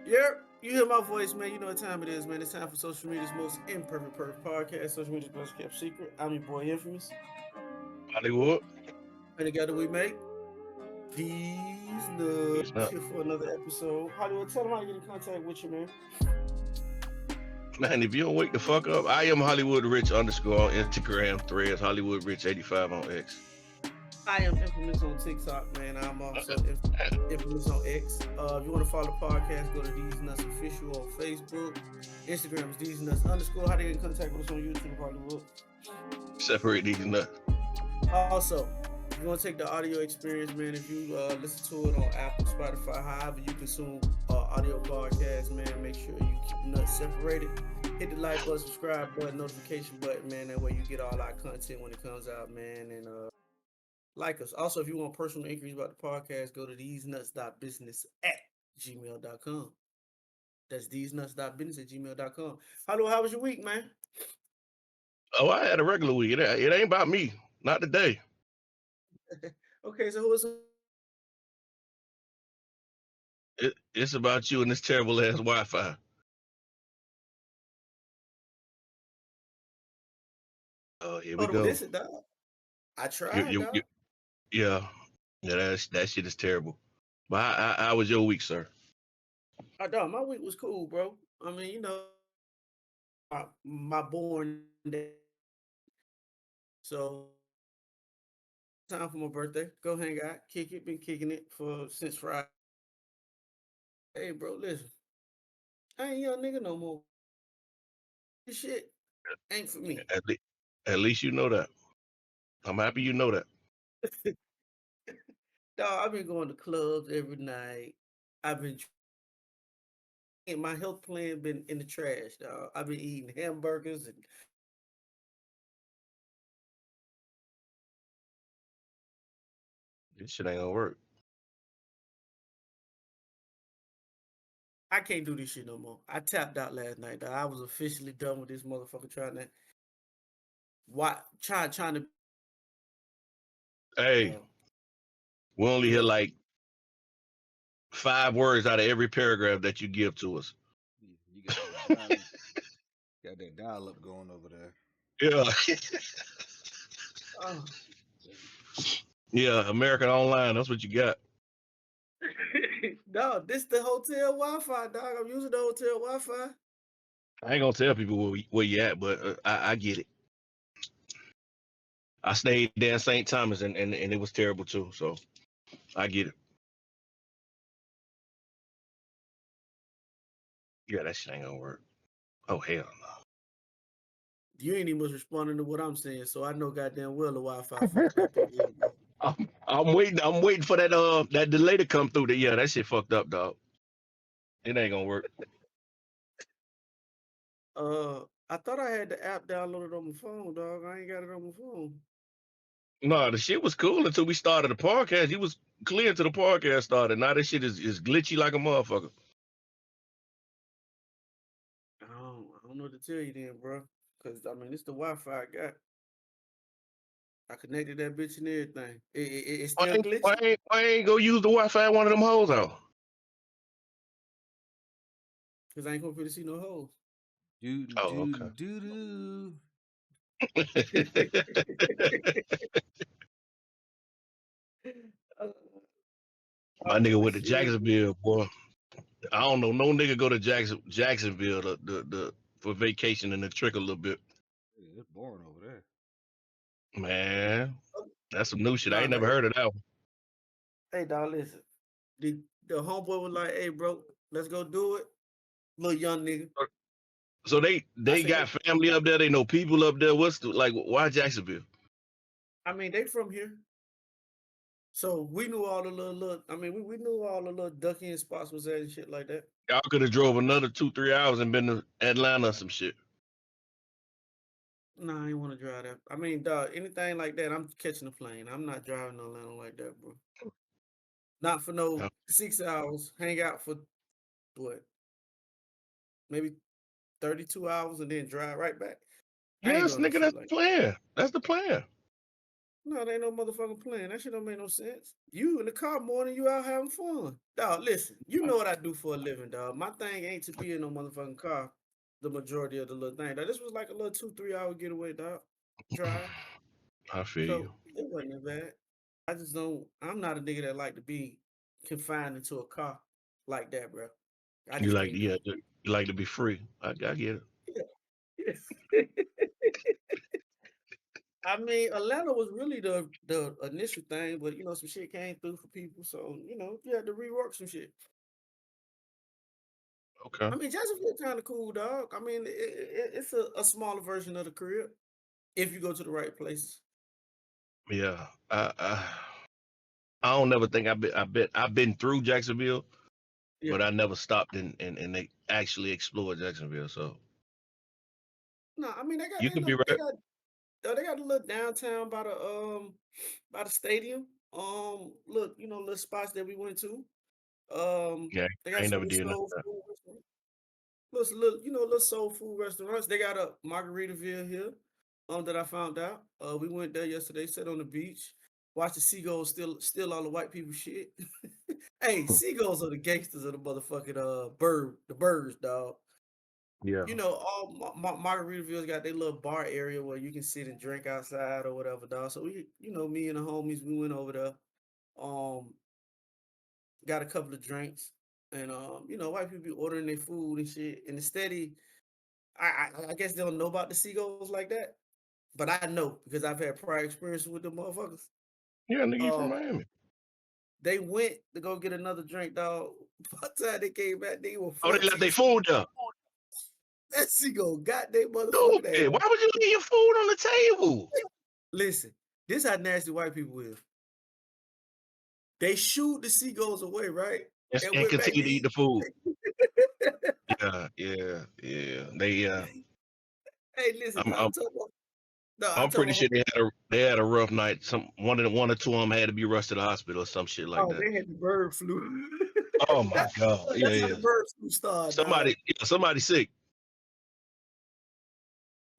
Yeah, you hear my voice, man. You know what time it is, man. It's time for social media's most imperfect perfect podcast, social media's best kept secret. I'm your boy Infamous. Hollywood. And together we make These He's Nuts not. here for another episode. Hollywood, tell them how to get in contact with you, man. Man, if you don't wake the fuck up, I am Hollywood Rich underscore on Instagram, threads, Hollywood Rich 85 on X. I am Infamous on TikTok, man. I'm also Infamous on X. If you want to follow the podcast, go to These Nuts Official on Facebook. Instagram is These Nuts underscore. How do you get in contact with us on YouTube, Hollywood? Separate these nuts. Also, if you want to take the audio experience, man, if you listen to it on Apple, Spotify, however you consume audio podcasts, man, make sure you keep the nuts separated. Hit the like button, subscribe button, notification button, man. That way you get all our content when it comes out, man. And like us. Also, if you want personal inquiries about the podcast, go to thesenuts.business at gmail.com. That's thesenuts.business at gmail.com. Hello, how was your week, man? Oh, I had a regular week. It ain't about me. Not today. Okay, so who was It's about you and this terrible ass Wi-Fi. Oh, here we hold on, go. this is dog. I You, tried, you, you, dog. yeah, that shit is terrible. But how was your week, sir? Dog, my week was cool, bro. I mean, my born day. So time for my birthday. Go hang out, kick it. Been kicking it for since Friday. Hey, bro, listen. I ain't young nigga no more. This shit ain't for me. At, le- at least you know that. I'm happy you know that. Dog, I've been going to clubs every night. I've been my health plan been in the trash, dog. I've been eating hamburgers and This shit ain't gonna work. I can't do this shit no more. I tapped out last night, dog. I was officially done with this motherfucker trying to Hey, uh, we only hear yeah. like 5 words out of every paragraph that you give to us. You got that dial up going over there. Yeah. Oh. Yeah, American Online, that's what you got. No, this the hotel Wi-Fi, dog. I'm using the hotel Wi-Fi. I ain't gonna tell people where you at, but I get it. I stayed there in St. Thomas and it was terrible too, so I get it. Yeah, that shit ain't gonna work. Oh, hell no. You ain't even much responding to what I'm saying, so I know goddamn well the Wi-Fi fucked up over here, bro. I'm waiting for that delay to come through. Yeah, that shit fucked up, dog. It ain't gonna work. I thought I had the app downloaded on my phone, dog. I ain't got it on my phone. No, the shit was cool until we started the podcast. He was clear until the podcast started. Now this shit is glitchy like a motherfucker. I don't know what to tell you then, bro. Cause I mean, it's the Wi-Fi I got. I connected that bitch and everything. It's Why still ain't, why glitching. ain't, why ain't go use the Wi-Fi one of them hoes out? Cause I ain't gonna fit to see no hoes. Do Oh, do okay. do do. uh, My nigga oh went to shit. Jacksonville, boy. I don't know no nigga go to Jacksonville the for vacation and to trick a little bit. Yeah, it's boring over there. Man, that's some new shit. I Nah, ain't nah, never heard of that one. hey dog, listen. The homeboy was like, "Hey, bro, let's go do it." Little young nigga. So I they said, got family up there. They know people up there. Why Jacksonville? I mean, they from here. So we knew all the little I mean, we knew all the little ducky spots was at and shit like that. Y'all could have drove another 2-3 hours and been to Atlanta or some shit. Nah, I ain't want to drive that. I mean, dog, anything like that, I'm catching a plane. I'm not driving no Atlanta like that, bro. Not for no Yeah. 6 hours. Hang out for what? Maybe 32 hours and then drive right back. I ain't Yes, doing no nigga, shit that's the like plan. That's the plan. No, there ain't no motherfucking plan. That shit don't make no sense. You in the car more than you out having fun. Dog, listen, you know what I do for a living, dog. My thing ain't to be in no motherfucking car the majority of the little thing. Dog, this was like a little 2-3 hour getaway, dog. Drive. I feel you. So it wasn't that bad. I just don't, I'm not a nigga that like to be confined into a car like that, bro. I You just like, can't do yeah, you like to be free. I get it. it. I mean, Atlanta was really the initial thing, but you know, some shit came through for people, so you know, you had to rework some shit. Okay. I mean, Jacksonville kind of cool, dog. I mean, it's a smaller version of the crib if you go to the right places. Yeah. I don't never think I've been through Jacksonville, Yeah. but I never stopped and they actually explored Jacksonville. So No, I mean you could be right. they got a little downtown by the stadium. Look, you know, little spots that we went to. Yeah, They I got ain't some never little did none soul of that. food restaurants. Little, you know, little soul food restaurants. They got a Margaritaville here. That I found out. We went there yesterday, sat on the beach, watched the seagulls steal all the white people shit. Hey, seagulls are the gangsters of the motherfucking the birds, dog. Yeah. You know, all Margaritaville's got their little bar area where you can sit and drink outside or whatever, dog. So we, you know, me and the homies, we went over there, um, got a couple of drinks, and you know, white people be ordering their food and shit, and steady. I guess they don't know about the seagulls like that, but I know because I've had prior experience with them motherfuckers. Yeah, nigga, you from Um, Miami. they went to go get another drink, dog. By the time they came back, they were Oh, they left 14. their food there. That seagull got their motherfucking Stupid. ass. Why would you leave your food on the table? Listen, this how nasty white people is. They shoot the seagulls away, right? And And went back continue to to eat eat. the food. Yeah. They Hey, listen, I'm dog, I'm I I'm told pretty my sure homeboy, they had a rough night. One or two of them had to be rushed to the hospital or some shit like oh, that. they had the bird flu. Oh my that, god. Yeah, that's how yeah. the bird flu started, dog. Somebody sick.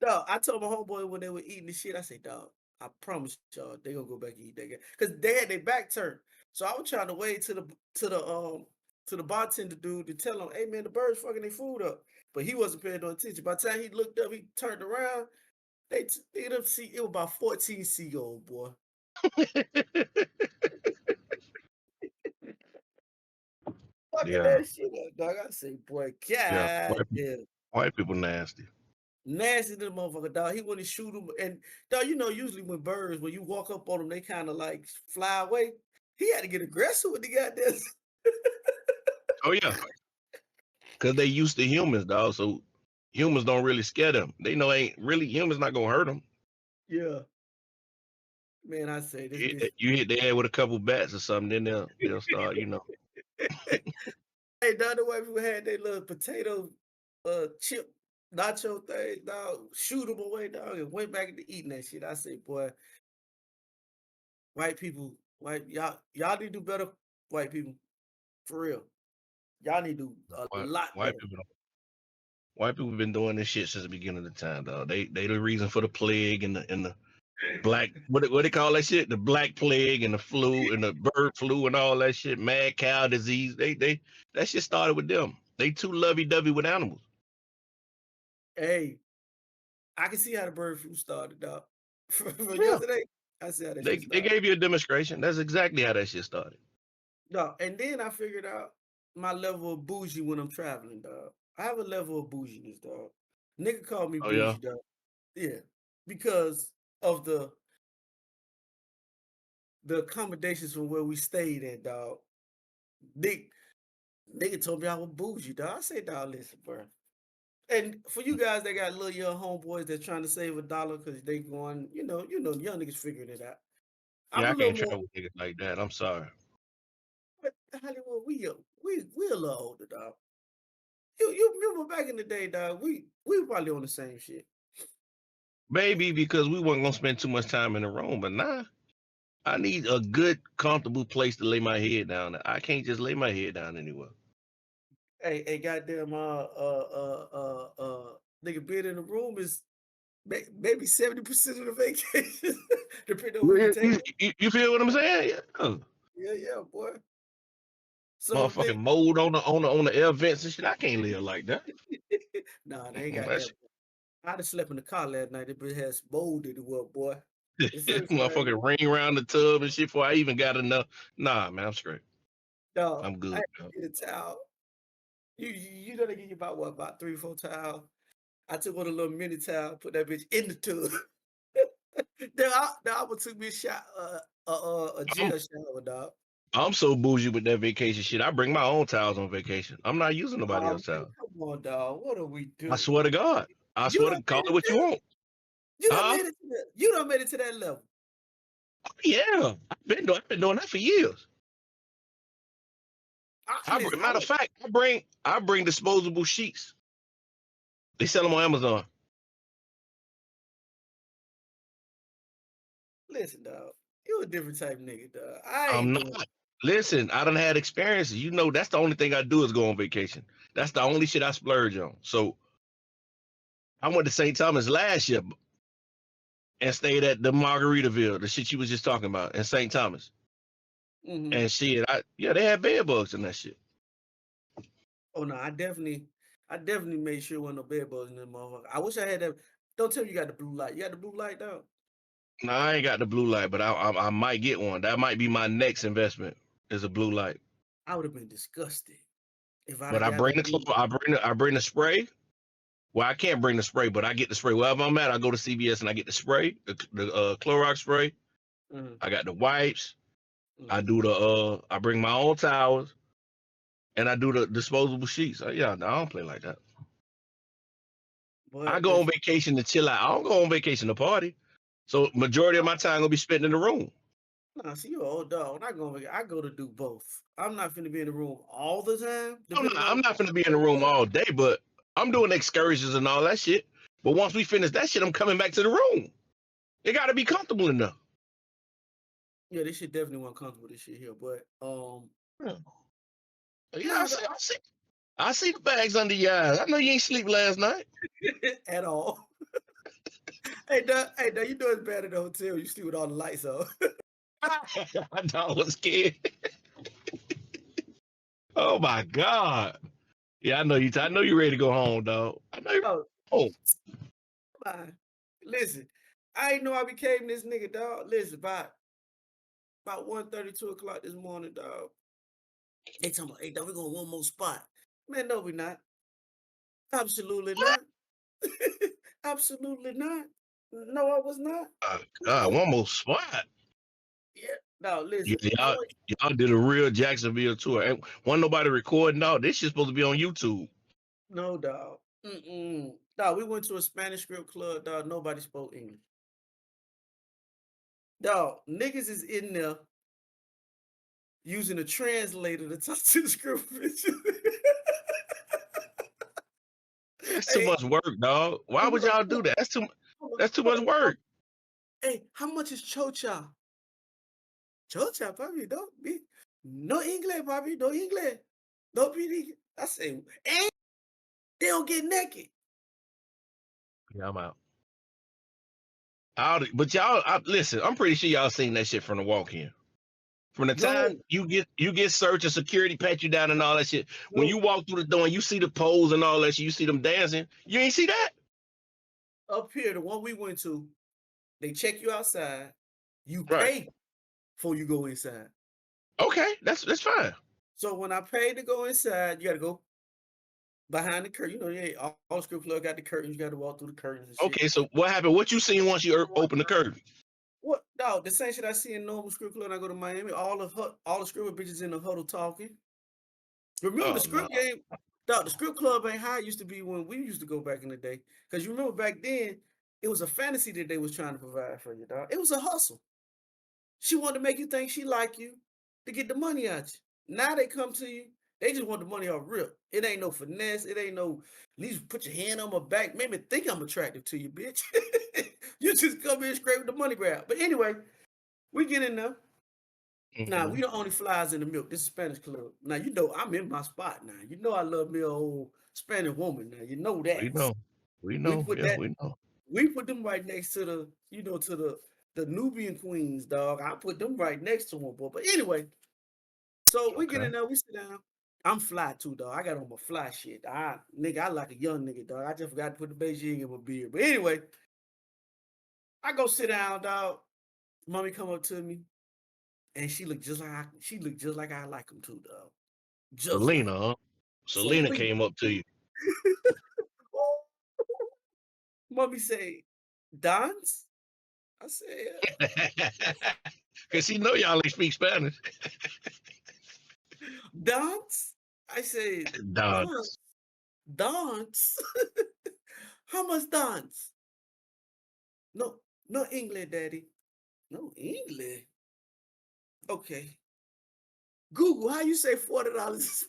Dog, I told my homeboy when they were eating the shit, I said, dog, I promise y'all, they gonna go back and eat that guy. Because they had their back turned. So I was trying to wait to the to the bartender dude to tell him, hey man, the birds fucking their food up. But he wasn't paying no attention. By the time he looked up, he turned around. They didn't see it was about 14 seagulls, boy. Fucking Yeah, that shit up, dog. I say, boy, yeah. god damn. White people nasty. Nasty to the motherfucker, dog. He wouldn't shoot him. And dog, you know, usually when birds, when you walk up on them, they kind of like fly away. He had to get aggressive with the goddamn. Oh yeah, because they used to humans, dog. So humans don't really scare them. They know ain't really humans not gonna hurt them. Yeah, man, I say this bitch. You hit their head with a couple bats or something, then they'll start. Hey, dog, the white people had their little potato chip nacho thing, dog. Shoot them away, dog, and went back to eating that shit. I say, boy, white people, y'all need to do better, white people, for real. Y'all need to do a White lot white better. people white people been doing this shit since the beginning of the time, dog. They the reason for the plague and the black what they call that shit? The black plague and the flu and the bird flu and all that shit, mad cow disease. They that shit started with them. They too lovey dovey with animals. Hey, I can see how the bird flu started, dog. From Yeah. yesterday, I see how that They shit started. gave you a demonstration. That's exactly how that shit started. Dog, and then I figured out my level of bougie when I'm traveling, dog. I have a level of bouginess, dog. Nigga called me Oh yeah. bougie, dog. Yeah, because of the accommodations from where we stayed at, dog. Nigga, nigga told me I was bougie, dog. I said, dog, listen, bro. And for you guys that got little young homeboys that trying to save $1 because they going, young niggas figuring it out. I'm Yeah, a I little can't more. travel with niggas like that. I'm sorry. But Hollywood, we a little older, dog. You remember back in the day, dog? We were probably on the same shit. Maybe because we weren't gonna spend too much time in the room, but nah. I need a good, comfortable place to lay my head down. I can't just lay my head down anywhere. Hey, goddamn, nigga being in the room is maybe 70% of the vacation. Depending on who you take. You feel what I'm saying? Yeah. Yeah, boy. So Motherfucking mold on the air vents and shit. I can't live like that. nah, they ain't got that. Shit, I just slept in the car last night. It has mold in it, boy. It's motherfucking ring around the tub and shit before I even got enough. Nah, man, I'm straight. Dog, I'm good. I had to get a towel. You know they give you about 3 or 4 towels. I took one of the little mini towel, put that bitch in the tub. then I took me a shot, a gel shower, dog. I'm so bougie with that vacation shit. I bring my own towels on vacation. I'm not using nobody else's Man, towels. come on, dog. What are we doing? I swear to God. I You swear done to call made it it what you there? want. You done Huh? made it to that. You done made it to that level. Yeah. I've been doing that for years. Listen, Matter of fact, I bring disposable sheets. They sell them on Amazon. listen, dog. You a different type of nigga, dog. I I'm ain't not. doing. Listen, I done had experiences. You know, that's the only thing I do is go on vacation. That's the only shit I splurge on. So I went to St. Thomas last year and stayed at the Margaritaville, the shit you was just talking about, in St. Thomas. Mm-hmm. And shit, they had bed bugs and that shit. Oh no, I definitely made sure there wasn't no bed bugs in that motherfucker. I wish I had that. Don't tell me you got the blue light. You got the blue light, dog? No, I ain't got the blue light, but I might get one. That might be my next investment is a blue light. I would have been disgusted if I'd But have I got bring that the blue. I bring the spray. Well, I can't bring the spray, but I get the spray wherever I'm at. I go to CVS and I get the spray, the Clorox spray. Mm-hmm. I got the wipes. I Mm-hmm. do I bring my own towels, and I do the disposable sheets. Yeah, no, I don't play like that. I But go on listen, vacation to chill out. I don't go on vacation to party. So majority of my time gonna be spent in the room. nah, see, you an old dog. When I go to do both. I'm not finna be in the room all the time. Depending I'm on not gonna be in the room all day, but I'm doing excursions and all that shit. But once we finish that shit, I'm coming back to the room. It gotta be comfortable enough. yeah, this shit definitely wasn't comfortable. This shit here, but Yeah, nah, I see the bags under your eyes. I know you ain't sleep last night. at all. Hey, dog, you know it's bad in the hotel. You sleep with all the lights on. I was scared. Oh my God. Yeah, I know you. I know you ready to go home, dog. I know you're Oh, home. come on. Listen, I ain't know I became this nigga, dog. Listen, about 1:30, 2 o'clock this morning, dog. They talking about, hey, dog, we going one more spot. Man, no, we not. Absolutely not. Absolutely not. No, I was not. God, No. one more spot. Yeah. No, Yeah, listen. y'all did a real Jacksonville tour. And wasn't nobody recording all this shit supposed to be on YouTube. No, dog. Mm-mm. Dog, we went to a Spanish script club, dog. Nobody spoke English. Dog, niggas is in there using a translator to talk to the script bitches. That's too Hey, much work, dog. Why would y'all do that? That's too much work. Hey, how much is chocha? Chocha, papi, don't be no English, papi, no English. Don't be. I say, and they don't get naked. Yeah, I'm out. But listen. I'm pretty sure y'all seen that shit from the walk-in. From the No, time you get search and security pat you down and all that shit. When no. you walk through the door and you see the pose and all that shit, you see them dancing. You ain't see that? Up here, the one we went to, they check you outside. You Right. pay before you go inside. Okay, that's fine. So when I paid to go inside, you got to go behind the curtain. You know, yeah, all script club got the curtains. You got to walk through the curtains and shit. Okay, so what happened? What you seen once you open the curtain? What? Dog, the same shit I see in normal script club when I go to Miami. All the script bitches in the huddle talking. Remember the Oh no. script game? Dog, the script club ain't how it used to be when we used to go back in the day. Because you remember back then, it was a fantasy that they was trying to provide for you, dog. It was a hustle. She wanted to make you think she like you to get the money out you. Now they come to you, they just want the money off rip. It ain't no finesse. It ain't no, at least put your hand on my back. Make me think I'm attractive to you, bitch. You just come in straight with the money grab. But anyway, we get in there. Now, we the only flies in the milk. This is Spanish club. Now, you know I'm in my spot now. You know I love me a old Spanish woman now. You know that. We know. We put Yeah, that, we know. we put them right next to the, to the the Nubian queens, dog. I put them right next to him, boy. But anyway, so we get Okay. in there, we sit down. I'm fly too, dog. I got on my fly shit. I like a young nigga, dog. I just forgot to put the Beijing in my beard. But anyway, I go sit down, dog. Mommy come up to me, and she looked just like I like him too, dog. Just like Selena, huh? Selena Selena. came up to you. Mommy say, Dance? I said, Cause she know y'all ain't speak Spanish. Dance? I said, Dance. Dance? How much dance? No, no English, Daddy. No English. Okay. Google, how you say $40?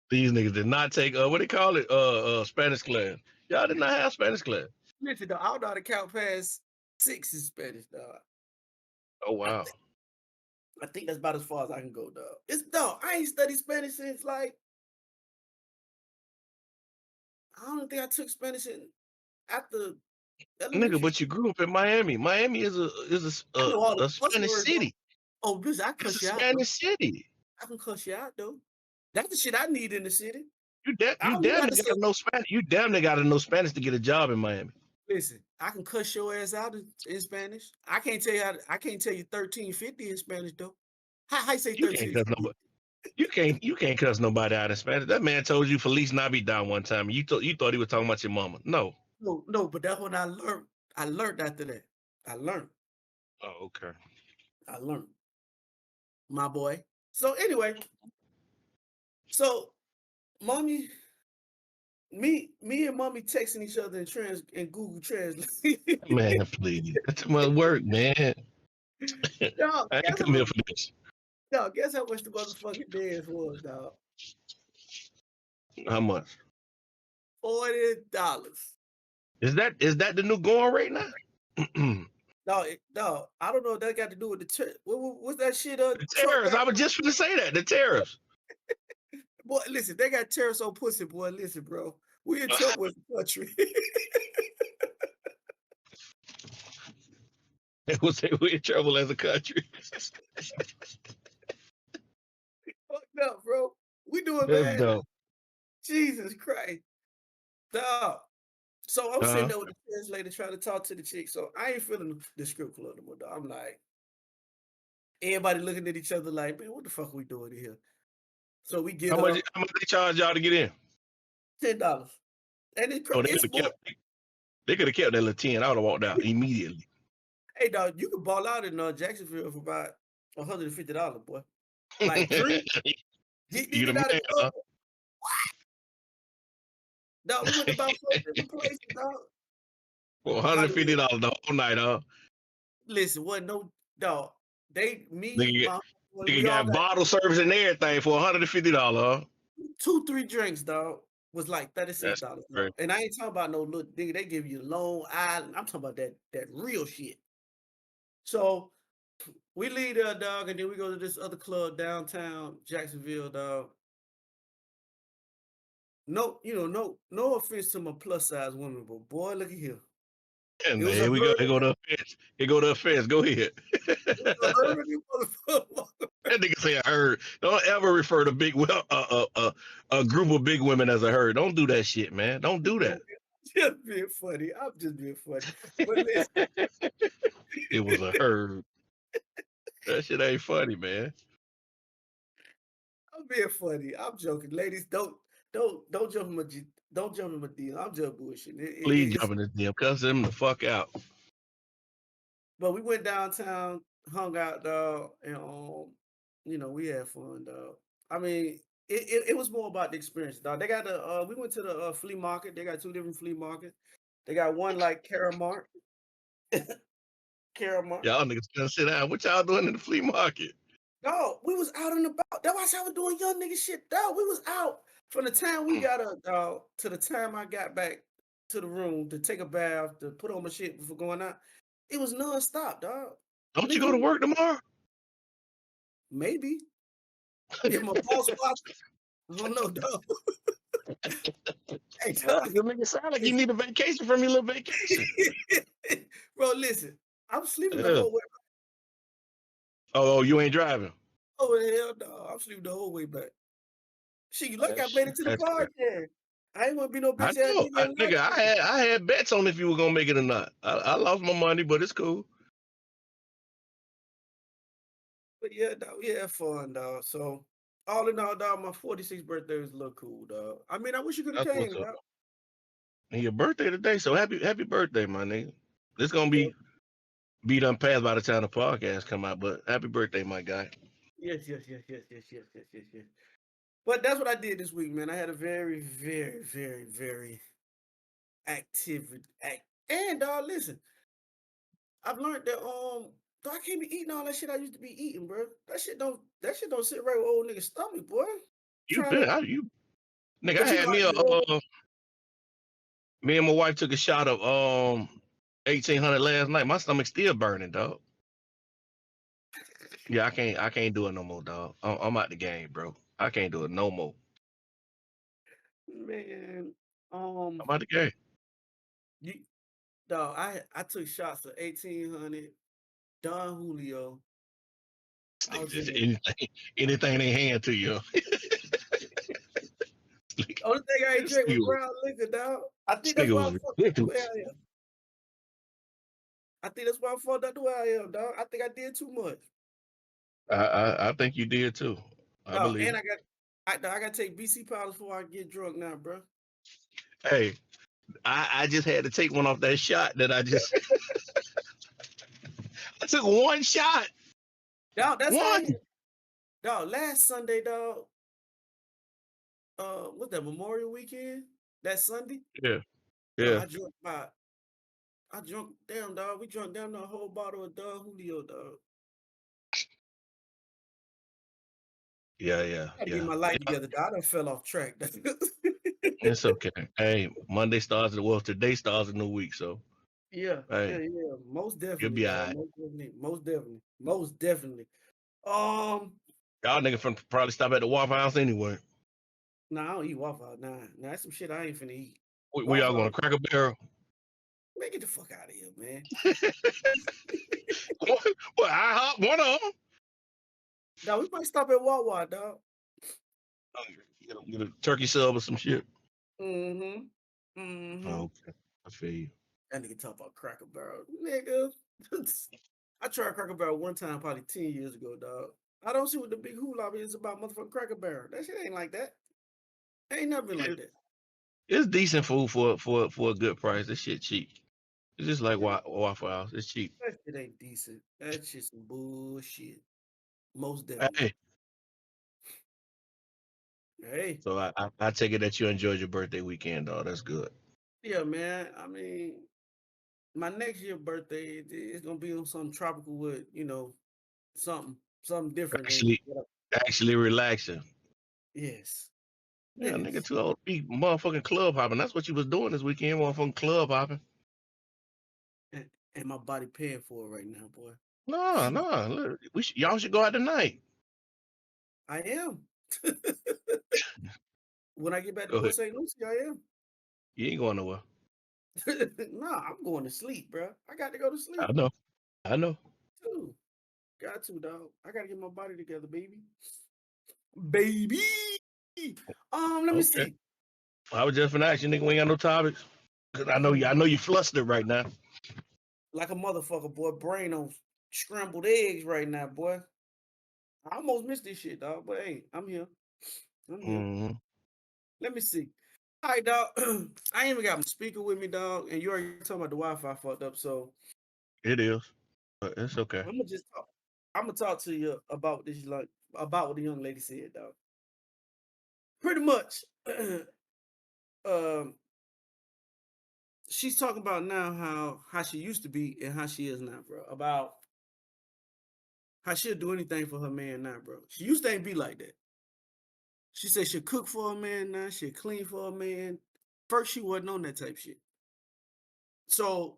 These niggas did not take what they call it Spanish class. Y'all did not have Spanish class. Listen, dog, I don't know how to count past 6 in Spanish, dog. Oh wow. I think that's about as far as I can go, dog. It's dog. I ain't studied Spanish since like I don't think I took Spanish after Nigga, elementary. but you grew up in Miami. Miami is I know all the a cuss Spanish words. city. Oh, listen, I It's cuss a you out. Spanish city. I can cuss you out though. That's the shit I need in the city. You I damn don't even near have to say. gotta know Spanish. You damn near gotta know Spanish to get a job in Miami. Listen, I can cuss your ass out in Spanish. I can't tell you I can't tell you 1350 in Spanish though. How you say You can't 1350? cuss nobody. You can't cuss nobody out in Spanish. That man told you Feliz Navidad one time. You thought he was talking about your mama. No. No, but that's when I learned. I learned after that. I learned. Oh, okay. I learned. My boy. So anyway, so mommy, me and mommy texting each other in Google Translate. Man, please. That's too much work, man. Dog, I ain't come here for this. dog, guess how much the motherfucking dance was, dog? How much? $40. Is that the new going rate now? No, I don't know what that got to do with the what's that shit? The tariffs. I was just gonna say that. The tariffs. Boy, listen, they got tariffs on pussy, boy. Listen, bro, we in trouble as a country. We're in trouble as a country. Fucked up, bro. We doing That's bad. dope. Jesus Christ, dog. So I'm sitting there with the translator trying to talk to the chick. So I ain't feeling the script club no more, dog. I'm like, everybody looking at each other like, man, what the fuck are we doing here? So we get How much they charge y'all to get in? $10. And They could have kept that little 10. I would have walked out immediately. Hey, dog, you could ball out in Jacksonville for about $150, boy. Like drink. You the man, huh? Dog, we went to about 4 different places, dog. For $150 the whole night, huh? Listen, wasn't no dog. Nigga got bottle service and everything for $150, huh? 2-3 drinks, dog. Was like $36. Right. And I ain't talking about no little nigga. They give you Long Island. I'm talking about that real shit. So we leave there, dog, and then we go to this other club downtown Jacksonville, dog. No, no offense to my plus size women, but boy, look at here. And here we go. Here go the offense. Here go the offense. Go ahead. That nigga say a herd. Don't ever refer to a group of big women as a herd. Don't do that shit, man. Don't do that. Just being funny. I'm just being funny. But listen. It was a herd. That shit ain't funny, man. I'm being funny. I'm joking. Ladies, don't jump in my DM. I'm just bullshitting. Please jump in this DM. Cuss them the fuck out. But we went downtown, hung out, dog, and we had fun, dog. I mean, it was more about the experience, dog. They got we went to the flea market. They got 2 different flea markets. They got one like Caramart. Caramart. Y'all niggas gonna sit down. What y'all doing in the flea market? Dog, we was out and about. That's why I was doing young nigga shit, dog. We was out from the time we got up, dog, to the time I got back to the room to take a bath, to put on my shit before going out. It was nonstop, dog. Don't you go to work tomorrow? Maybe. If my boss watches, I don't know, dog. Hey, dog. You make it sound like you need a vacation from your little vacation. Bro, listen. I'm sleeping the Yeah. whole way. Oh, you ain't driving. Oh, hell no. I'm sleeping the whole way back. Shit, you lucky I made it to the That's crazy. podcast. I ain't want to be no I bitch ass know, nigga in life. nigga. I had bets on if you were gonna make it or not. I lost my money, but it's cool. But yeah, dog, we had fun, dog. So, all in all, dog, my 46th birthday was a little cool, dog. I mean, I wish you could have That's what's came, up. dog. And your birthday today, so happy birthday, my nigga. It's gonna Yeah. be done past by the time the podcast come out, but happy birthday, my guy. Yes. But that's what I did this week, man. I had a very active act. And dog, listen, I've learned that dog, I can't be eating all that shit I used to be eating, bro. That shit don't sit right with old nigga stomach, boy. You Trying been to, out, you nigga. I but you had know, I me a get old. me and my wife took a shot of 1800 last night. My stomach's still burning, dog. Yeah, I can't do it no more, dog. I'm out the game, bro. I can't do it no more. Man, I'm out the game. you dog, I took shots of 1800, Don Julio. I was in Just the anything they hand to you. only thing I ain't This drink was nigga was, brown liquor, dog. I this think that's nigga why I was fucked up the way ridiculous. I am. I think that's why I fucked up the way I am, dog. I think I did too much. I think you did too. I Dog, believe and it. I gotta take BC powders before I get drunk now, bro. Hey, I just had to take one off that shot that I took one shot. Dog, that's how I One. am. Dog, last Sunday, dog. What's that, Memorial Weekend? That Sunday? Yeah, Dog, yeah, damn, dog. We drunk down the whole bottle of Don Julio, dog. Gotta get yeah. my life together, dog. I done fell off track. It's okay. Hey, Monday starts well, today starts a new week, so Yeah. hey, Most you'll definitely, be all dog. right. Most definitely. Um, Y'all nigga from probably stop at the Waffle House anyway. nah, I don't eat Waffle House. Nah, that's some shit I ain't finna eat. We all Waffle gonna House, crack a barrel. man, get the fuck out of here, man. Well, I hop one of them. Dog, we might stop at Wawa, dog. Get a turkey sub or some shit. Mm-hmm. Oh, okay, I feel you. That nigga talk about Cracker Barrel. Nigga. I tried Cracker Barrel one time, probably 10 years ago, dog. I don't see what the big hula is about motherfucking Cracker Barrel. That shit ain't like that. Ain't never been like It, that. it's decent food for a good price. This shit cheap. It's just like Man, Waffle House. It's cheap. that shit ain't decent. That shit's some bullshit. Most definitely. Hey, Hey. so I take it that you enjoyed your birthday weekend, dog. That's good. Yeah, man. I mean, my next year birthday, it's gonna be on something tropical with, something different than Actually, what actually relaxing. yes. Yeah, nigga, Yes. too old to be motherfucking club hopping. That's what you was doing this weekend, motherfucking club hopping. And my body paying for it right now, boy. No. Look, y'all should go out tonight. I am. When I get back to Go ahead. Port St. Lucie, I am. You ain't going nowhere. Nah, I'm going to sleep, bro. I got to go to I sleep know. I know. too. Got to, dog. I got to get my body together, baby. Baby. Let me Okay. see. I was just finna ask you, nigga, we ain't got no topics. Cause I know you flustered right now. Like a motherfucker, boy. Brain on scrambled eggs right now, boy. I almost missed this shit, dog. But hey, I'm here. I'm here. Mm-hmm. Let me see. All right, dog. I ain't even got my speaker with me, dog. And you already talking about the Wi-Fi fucked up, so It is. But it's okay. I'm gonna just talk. I'm gonna talk to you about this, like about what the young lady said, dog. Pretty much, um, she's talking about now how she used to be and how she is now, bro. About how she'll do anything for her man now, bro. She used to ain't be like that. She said she'll cook for a man now, she'll clean for a man. First, she wasn't on that type shit. So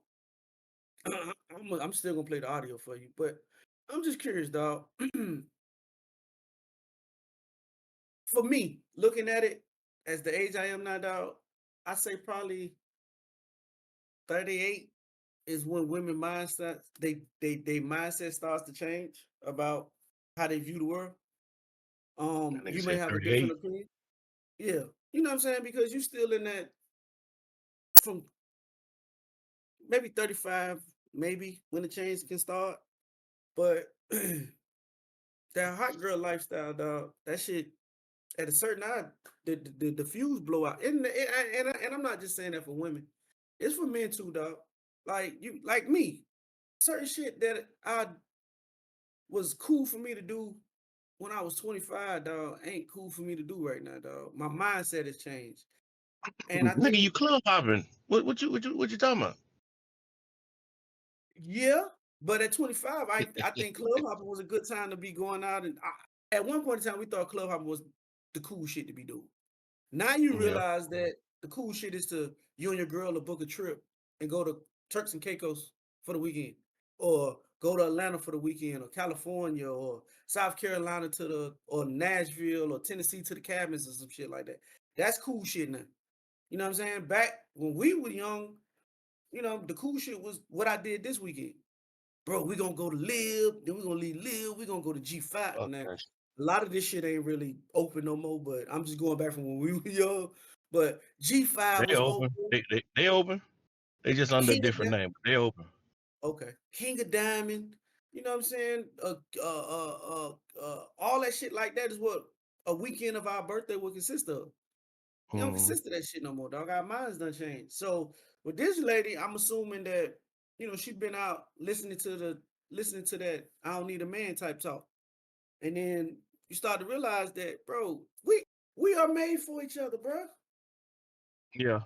I'm still gonna play the audio for you, but I'm just curious, dog. For me, looking at it, as the age I am now, dog, I say probably 38 is when women mindset they mindset starts to change about how they view the world. That nigga You may said have a different 38. opinion. Yeah. You know what I'm saying? Because you still in that from maybe 35, maybe when the change can start. But that hot girl lifestyle, dog, that shit at a certain age, the fuse blow out. And I'm not just saying that for women. It's for men too, dog. Like you, like me. Certain shit that I was cool for me to do when I was 25, dog, ain't cool for me to do right now, dog. My mindset has changed. And I Nigga, you think, club hopping. What you talking about? yeah, but at 25, I think club hopping was a good time to be going out. And at one point in time, we thought club hopping was the cool shit to be doing. Now you Yeah. realize that the cool shit is to you and your girl to book a trip and go to Turks and Caicos for the weekend, or go to Atlanta for the weekend, or California, or South Carolina to the, or Nashville, or Tennessee to the cabins, or some shit like that. That's cool shit now. You know what I'm saying? Back when we were young, the cool shit was what I did this weekend. Bro, we gonna go to Lib, then we gonna leave Lib, we gonna go to G5. Fuck Now, that a lot of this shit ain't really open no more, but I'm just going back from when we were young. But G5 They was open. open. They open. They just under a King of different name. But they open. okay, King of Diamond. You know what I'm saying? All that shit like that is what a weekend of our birthday would consist of. It don't Mm, consist of that shit no more, dog. Our minds done changed. So with this lady, I'm assuming that she been out listening to that I don't need a man type talk, and then you start to realize that, bro, we are made for each other, bro. yeah.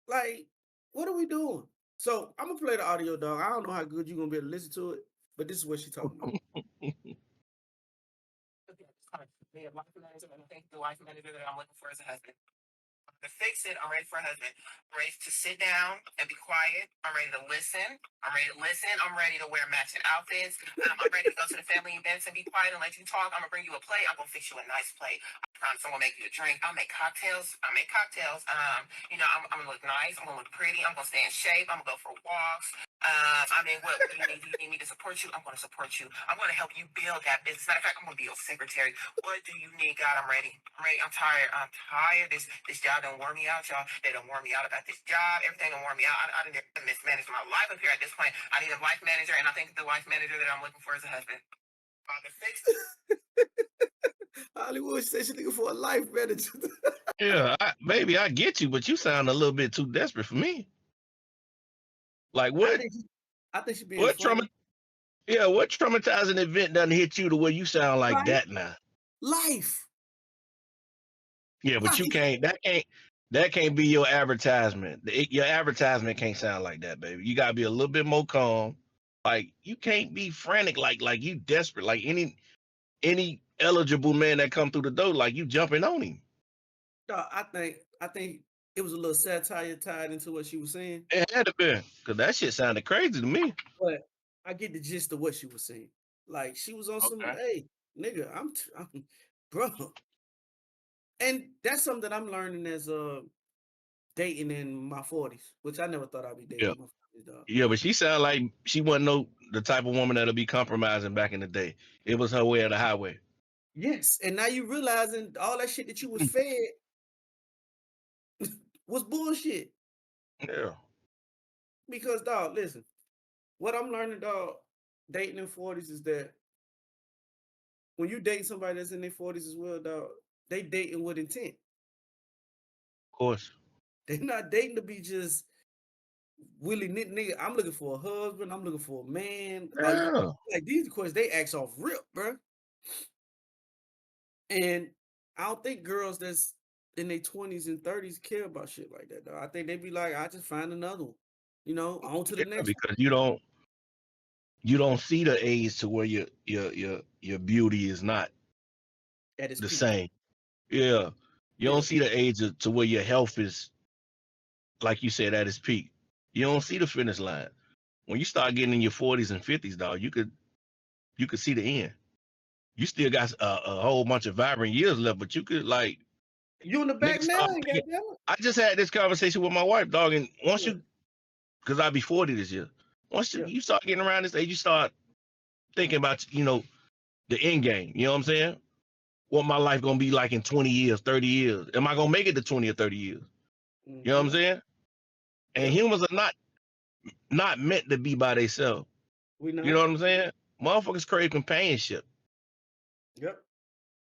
Like, what are we doing? So I'm gonna play the audio, dog. I don't know how good you're gonna be able to listen to it, but this is what she's talking about. The wife manager, and I think the wife manager that I'm looking for as a husband. To fix it, I'm ready for a husband. I'm ready to sit down and be quiet. I'm ready to listen. I'm ready to wear matching outfits. I'm ready to go to the family events and be quiet and let you talk. I'm gonna bring you a plate. I'm gonna fix you a nice plate. I promise I'm gonna make you a drink. I'll make cocktails. I'm gonna look nice. I'm gonna look pretty. I'm gonna stay in shape. I'm gonna go for walks. What do you need? Do you need me to support you? I'm gonna support you. I'm gonna help you build that business. Matter of fact, I'm gonna be your secretary. What do you need, God? I'm ready. I'm tired. This job don't wear me out, y'all. They don't wear me out about this job. Everything don't wear me out. I didn't mismanage my life up here at this point. I need a wife manager, and I think the wife manager that I'm looking for is a husband. Father fix Hollywood said she's looking for a life manager. Yeah, baby, I get you, but you sound a little bit too desperate for me. Like I what? think I think she's being What funny. trauma? Yeah, what traumatizing event done hit you to where you sound like Life, that now? life, Yeah, but you life. can't. That can't be your advertisement. Your advertisement can't sound like that, baby. You gotta be a little bit more calm. Like you can't be frantic, like you desperate, like any eligible man that come through the door, like you jumping on him. No, I think it was a little satire tied into what she was saying, It had to be, cause that shit sounded crazy to me. but I get the gist of what she was saying. Like she was on some, Okay. hey, nigga, I'm bro, and that's something that I'm learning as dating in my 40s, which I never thought I'd be dating Yeah, in my 40s, dog. yeah, but she sounded like she wasn't the type of woman that'll be compromising back in the day. It was her way or the highway. Yes, and now you realizing all that shit that you was fed was bullshit. Yeah, Because, dog, listen, what I'm learning, dog, dating in 40s is that when you date somebody that's in their 40s as well, dog, they dating with intent. of course. They're not dating to be just willy nigga. I'm looking for a husband. I'm looking for a man. Yeah, Like these questions, they ask off rip, bro. And I don't think girls that's in their 20s and 30s care about shit like that, though. I think they be like, I just find another one. On to the yeah, next one. because you don't see the age to where your beauty is not At its the peak. same. Yeah, you Yeah. don't see the age to where your health is, like you said, at its peak. You don't see the finish line. When you start getting in your 40s and 50s, dog, you could see the end. You still got a whole bunch of vibrant years left, but you could like You in the back Niggas now, start thinking. goddamn it. I just had this conversation with my wife, dog, and once Yeah. you, because I'll be 40 this year. Once Yeah. you start getting around this age, you start thinking about, the end game. You know what I'm saying? What my life gonna be like in 20 years, 30 years? Am I gonna make it to 20 or 30 years? You know what I'm Mm-hmm. saying? And Yeah. humans are not meant to be by themselves. We You not. know what I'm saying? Motherfuckers crave companionship. Yep.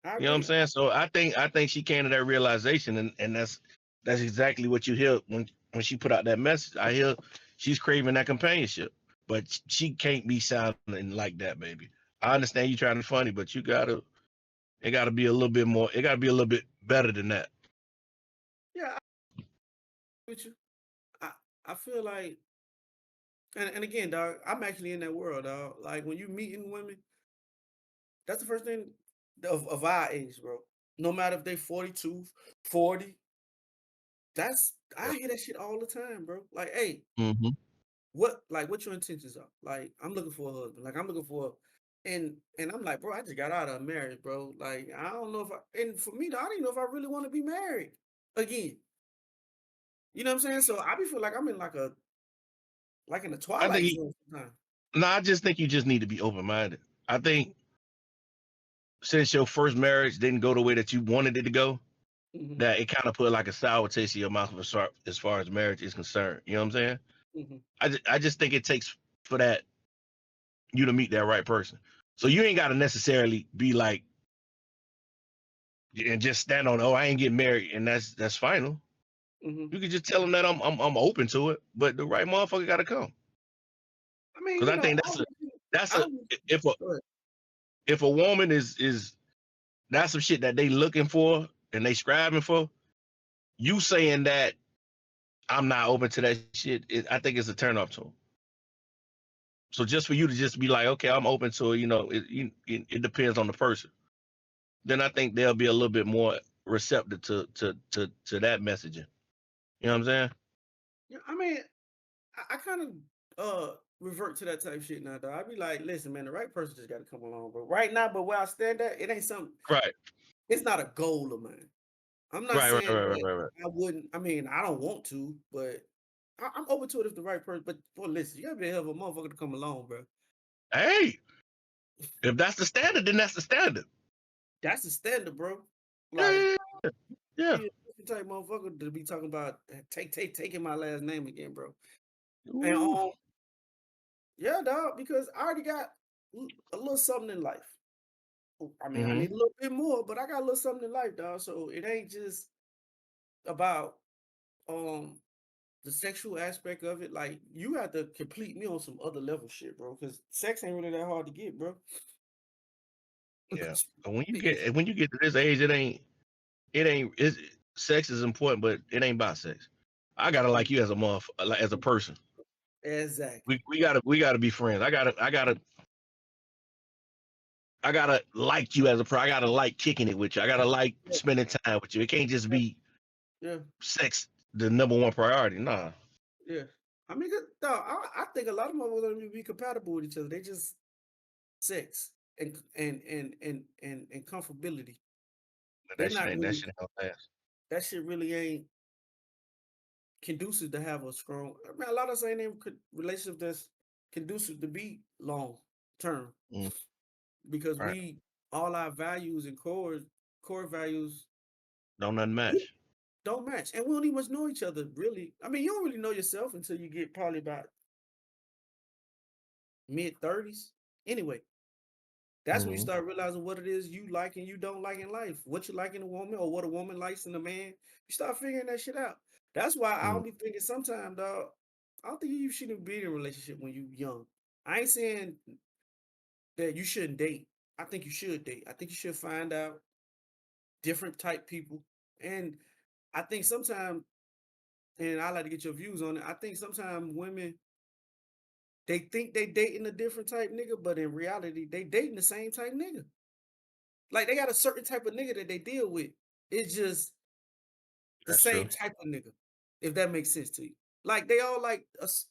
I You know what I'm agree. saying? So I think she came to that realization, and that's exactly what you hear when she put out that message. I hear she's craving that companionship, but she can't be sounding like that, baby. I understand you trying to be funny, but it gotta be a little bit more. It gotta be a little bit better than that. Yeah, with you. I I feel like, and again, dog, I'm actually in that world, dog. Like when you meeting women, that's the first thing of our age, bro. No matter if they 42, 40, I hear that shit all the time, bro. Like, hey, Mm-hmm. what your intentions are? Like, I'm looking for a husband. Like, I'm looking for, and I'm like, bro, I just got out of marriage, bro. Like, I don't know if and for me, though, I don't even know if I really want to be married again. You know what I'm saying? So I be feel like I'm in like in the I think twilight zone sometimes. no, I just think you just need to be open minded. I think since your first marriage didn't go the way that you wanted it to go, Hmm. that it kind of put like a sour taste in your mouth as far as marriage is concerned. You know what I'm saying? Hmm. I just think it takes for that you to meet that right person. So you ain't got to necessarily be like and just stand on, oh, I ain't getting married, and that's final. Hmm. You could just tell them that I'm open to it, but the right motherfucker got to come. I mean, Because you I know, think that's I a don't. if a Go ahead. if a woman is that's some shit that they looking for and they scribing for. You saying that I'm not open to that shit, I think it's a turn off to them. So just for you to just be like, okay, I'm open to it, it depends on the person. Then I think they'll be a little bit more receptive to that messaging. You know what I'm saying? Yeah, I mean, I kind of revert to that type shit now, though. I be like, listen, man, the right person just got to come along, bro. Right now, but where I stand at, it ain't something. Right, It's not a goal of mine. I'm not right, right, saying right, right, that right, right. I wouldn't. I mean, I don't want to, but I'm open to it if the right person. But boy, listen, you gotta be a hell of a motherfucker to come along, bro. Hey, if that's the standard, then that's the standard. That's the standard, bro. Yeah, Like, yeah, yeah. be a different type motherfucker to be talking about taking my last name again, bro. And Ooh. yeah, dog, because I already got a little something in life. I mean, I Mm-hmm. need a little bit more, but I got a little something in life, dog. So it ain't just about um the sexual aspect of it. Like you have to complete me on some other level shit, bro. Because sex ain't really that hard to get, bro. Yeah. But when you get to this age, it ain't sex is important, but it ain't about sex. I gotta like you as a like as a person. Exactly. We gotta be friends. I gotta like you as a person. I gotta like kicking it with you. I gotta like Yeah. spending time with you. It can't just be Yeah. sex the number one priority. Nah. Yeah. I mean, 'cause, dog, I think a lot of motherfuckers don't even be compatible with each other. They just sex and comfortability. They're That shit not ain't that really shit ain't gonna last. that shit really ain't conducive to have a strong. I mean, a lot of us ain't even relationship that's conducive to be long term Mm, because right. we all our values and core values Don't nothing we match. don't match, and we don't even much know each other really. I mean, you don't really know yourself until you get probably about mid-30s. Anyway, that's when you Mm-hmm. start realizing what it is you like and you don't like in life, what you like in a woman or what a woman likes in a man. You start figuring that shit out. That's why I Mm, don't be thinking sometimes, dog. I don't think you shouldn't be in a relationship when you young. I ain't saying that you shouldn't date. I think you should date. I think you should find out different type people. And I think sometimes, and I like to get your views on it. I think sometimes women they think they dating a different type nigga, but in reality, they dating the same type nigga. Like they got a certain type of nigga that they deal with. It's just the that's same true. type of nigga, if that makes sense to you. Like they all like us.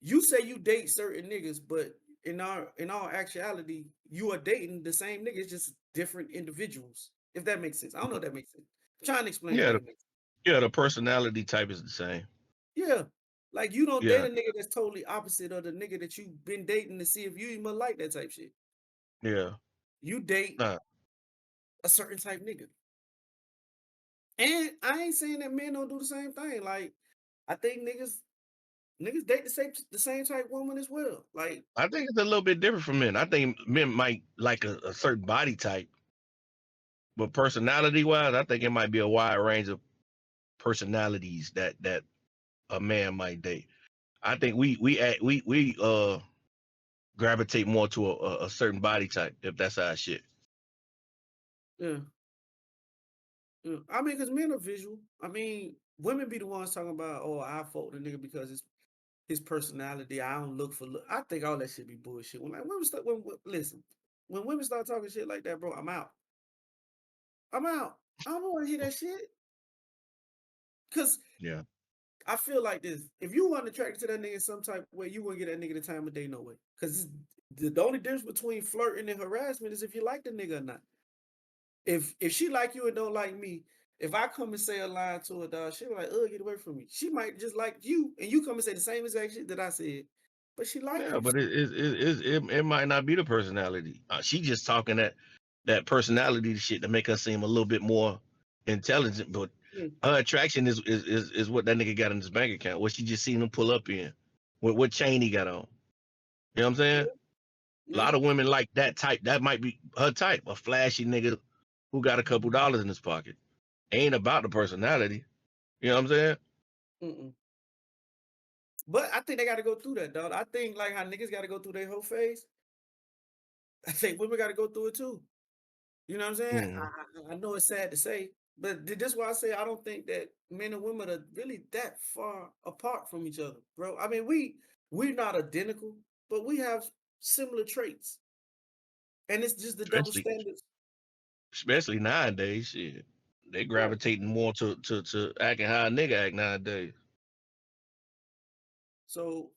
You say you date certain niggas, but in all actuality, you are dating the same niggas, just different individuals. If that makes sense. I don't know if that makes sense. trying to explain it Yeah, like it makes the personality type is the same. Yeah. Like you don't date Yeah, a nigga that's totally opposite of the nigga that you've been dating to see if you even like that type shit. yeah. You date Nah, a certain type nigga. And I ain't saying that men don't do the same thing. Like I think niggas date the same type woman as well. Like I think it's a little bit different from men. I think men might like a certain body type, but personality wise, I think it might be a wide range of personalities that a man might date. I think we gravitate more to a certain body type if that's our shit. yeah, yeah. I mean, because men are visual. I mean, women be the ones talking about, oh, I fuck the nigga because his personality. I don't look for look. I think all that shit be bullshit. When like women start, listen, when women start talking shit like that, bro, I'm out. I'm out. I don't want to hear that shit. Cause Yeah, I feel like this. If you weren't attracted to that nigga in some type of way, you wouldn't get that nigga the time of day no way. Cause the only difference between flirting and harassment is if you like the nigga or not. If she like you and don't like me, if I come and say a line to her, dog, she be like, "Get away from me." She might just like you, and you come and say the same exact shit that I said, but she like yeah, you. but it might not be the personality. She just talking that personality shit to make her seem a little bit more intelligent. But Mm, her attraction is what that nigga got in his bank account. What she just seen him pull up in, what chain he got on. You know what I'm saying? A yeah, lot of women like that type. That might be her type, a flashy nigga who got a couple dollars in his pocket. Ain't about the personality. You know what I'm saying? mm-mm. But I think they got to go through that, dog. I think like how niggas got to go through their whole phase. I think women got to go through it too. You know what I'm saying? Mm-hmm. I know it's sad to say, but this is why I say I don't think that men and women are really that far apart from each other, bro. I mean, we're not identical, but we have similar traits, and it's just the double Especially standards. especially nowadays. Shit, they Yeah. gravitating more to acting how a nigga act nowadays. So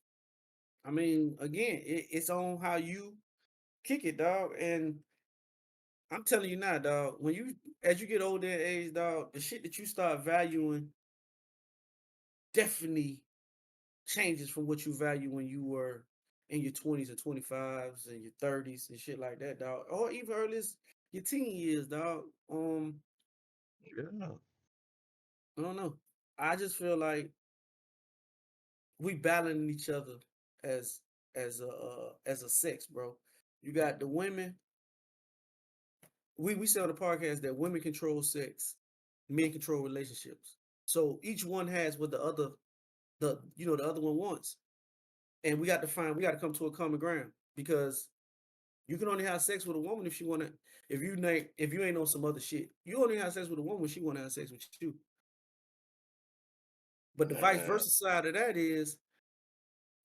I mean, again, it's on how you kick it, dog. And I'm telling you now, dog. When you as you get older in age, dog, the shit that you start valuing definitely changes from what you value when you were in your 20s and 25s and your 30s and shit like that, dog. Or even early as your teen years, dog. Yeah. I don't know. I just feel like we battling each other as as a sex, bro. You got the women. We say on the podcast that women control sex, men control relationships. So each one has what the other one wants. And we got to come to a common ground because you can only have sex with a woman if she wanna. If you ain't on some other shit, you only have sex with a woman when she wanna have sex with you. But the vice Uh, versa side of that is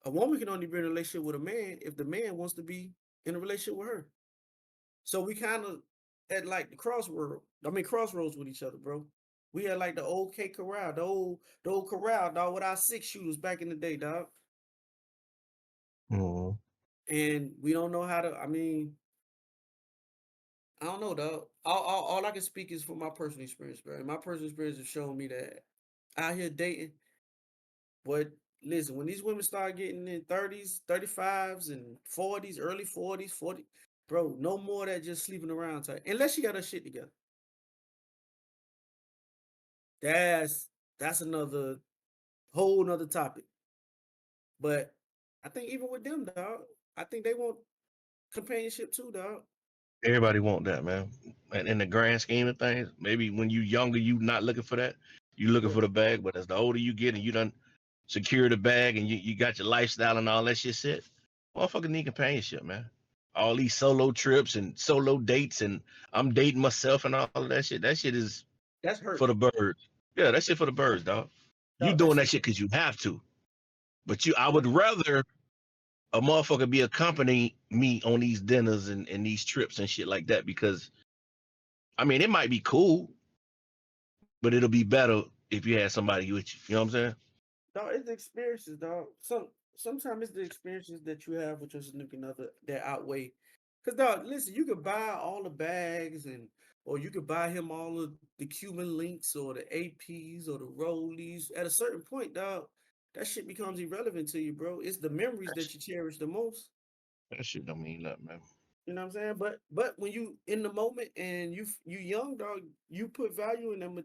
a woman can only be in a relationship with a man if the man wants to be in a relationship with her. So we kind of at like crossroads with each other, bro. We had like the old K Corral, the old corral, dog, with our 6 shooters back in the day, dog. mhm. And we don't know how to. I mean, I don't know, dog. All I can speak is from my personal experience, bro. And my personal experience has shown me that out here dating, but listen, when these women start getting in 30s, 35s, and 40s, early 40s, 40, bro, no more of that just sleeping around type. Unless she got her shit together. That's that's another whole nother topic. But I think even with them, dog, I think they want companionship too, dog. Everybody want that, man. And in the grand scheme of things, maybe when you younger, you not looking for that. You looking Yeah, for the bag, but as the older you get and you done secure the bag and you got your lifestyle and all that shit set, motherfucker need companionship, man. All these solo trips and solo dates and I'm dating myself and all of that shit. That shit is that's for hurt, the birds. Yeah, that shit for the birds, dog. You dog. That doing that shit. shit because you have to. But I Yeah, would rather a motherfucker be accompanying me on these dinners and these trips and shit like that because I mean it might be cool, but it'll be better if you had somebody with you. You know what I'm saying? dog. It's the experiences, dog. Sometimes it's the experiences that you have with your significant other that outweigh. Cause dog, listen, you could buy all the bags and or you could buy him all of the Cuban links or the APs or the rollies. At a certain point, dog, that shit becomes irrelevant to you, bro. It's the memories That that shit, you cherish the most. that shit don't mean nothing, man. You know what I'm saying? But when you in the moment and you young, dog, you put value in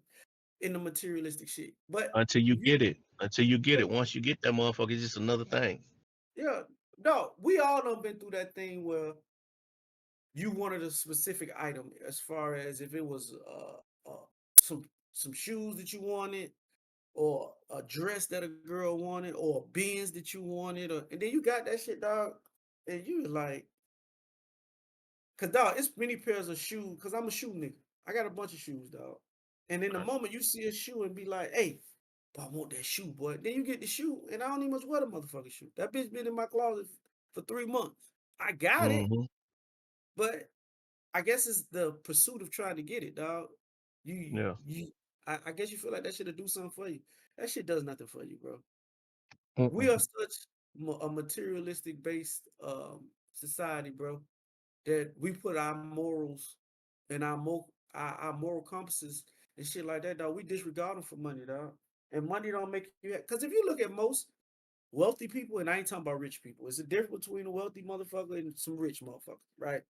in the materialistic shit. But Until you you get it. Until you get yeah, it. Once you get that motherfucker, it's just another thing. yeah. No, we all done been through that thing where you wanted a specific item as far as if it was some some shoes that you wanted or a dress that a girl wanted or a Benz that you wanted or and then you got that shit, dog, and you was like, cause dog, it's many pairs of shoes, cause I'm a shoe nigga. I got a bunch of shoes, dog. And in the Right. moment you see a shoe and be like, hey, but I want that shoe, boy. Then you get the shoe, and I don't even much wear the motherfucking shoe. That bitch been in my closet for 3 months. I got it, Mm-hmm. but I guess it's the pursuit of trying to get it, dog. You Yeah. you I guess you feel like that shit'll do something for you. That shit does nothing for you, bro. We are Mm-mm. such a materialistic based society, bro, that we put our morals and our moral compasses and shit like that, dog. We disregard them for money, dog. And money don't make you because if you look at most wealthy people, and I ain't talking about rich people, it's a difference between a wealthy motherfucker and some rich motherfucker, right?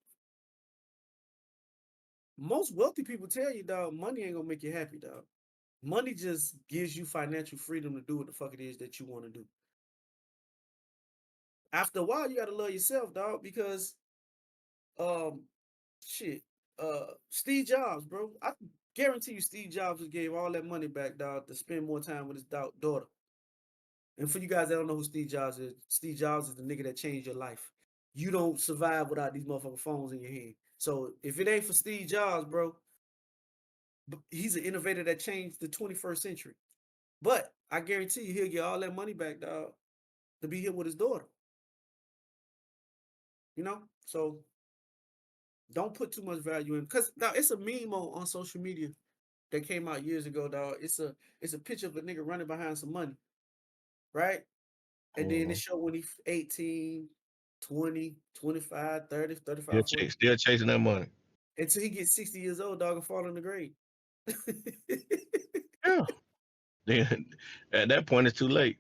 Most wealthy people tell you, dog, money ain't gonna make you happy, dog. Money just gives you financial freedom to do what the fuck it is that you want to do. After a while, you gotta love yourself, dog, because um shit, Steve Jobs, bro. I guarantee you Steve Jobs just gave all that money back, dog, to spend more time with his daughter. And for you guys that don't know who Steve Jobs is the nigga that changed your life. You don't survive without these motherfucking phones in your hand. So if it ain't for Steve Jobs, bro, he's an innovator that changed the 21st century. But I guarantee you he'll get all that money back, dog, to be here with his daughter. You know? So don't put too much value in because now it's a meme on social media that came out years ago, dog. It's a picture of a nigga running behind some money, right? And then it Mm-hmm. show when he's 18, 20, 25, 30, Still, 35, 40, still chasing that money. until he gets 60 years old, dog, and fall in the grave. Yeah. Then at that point, it's too late.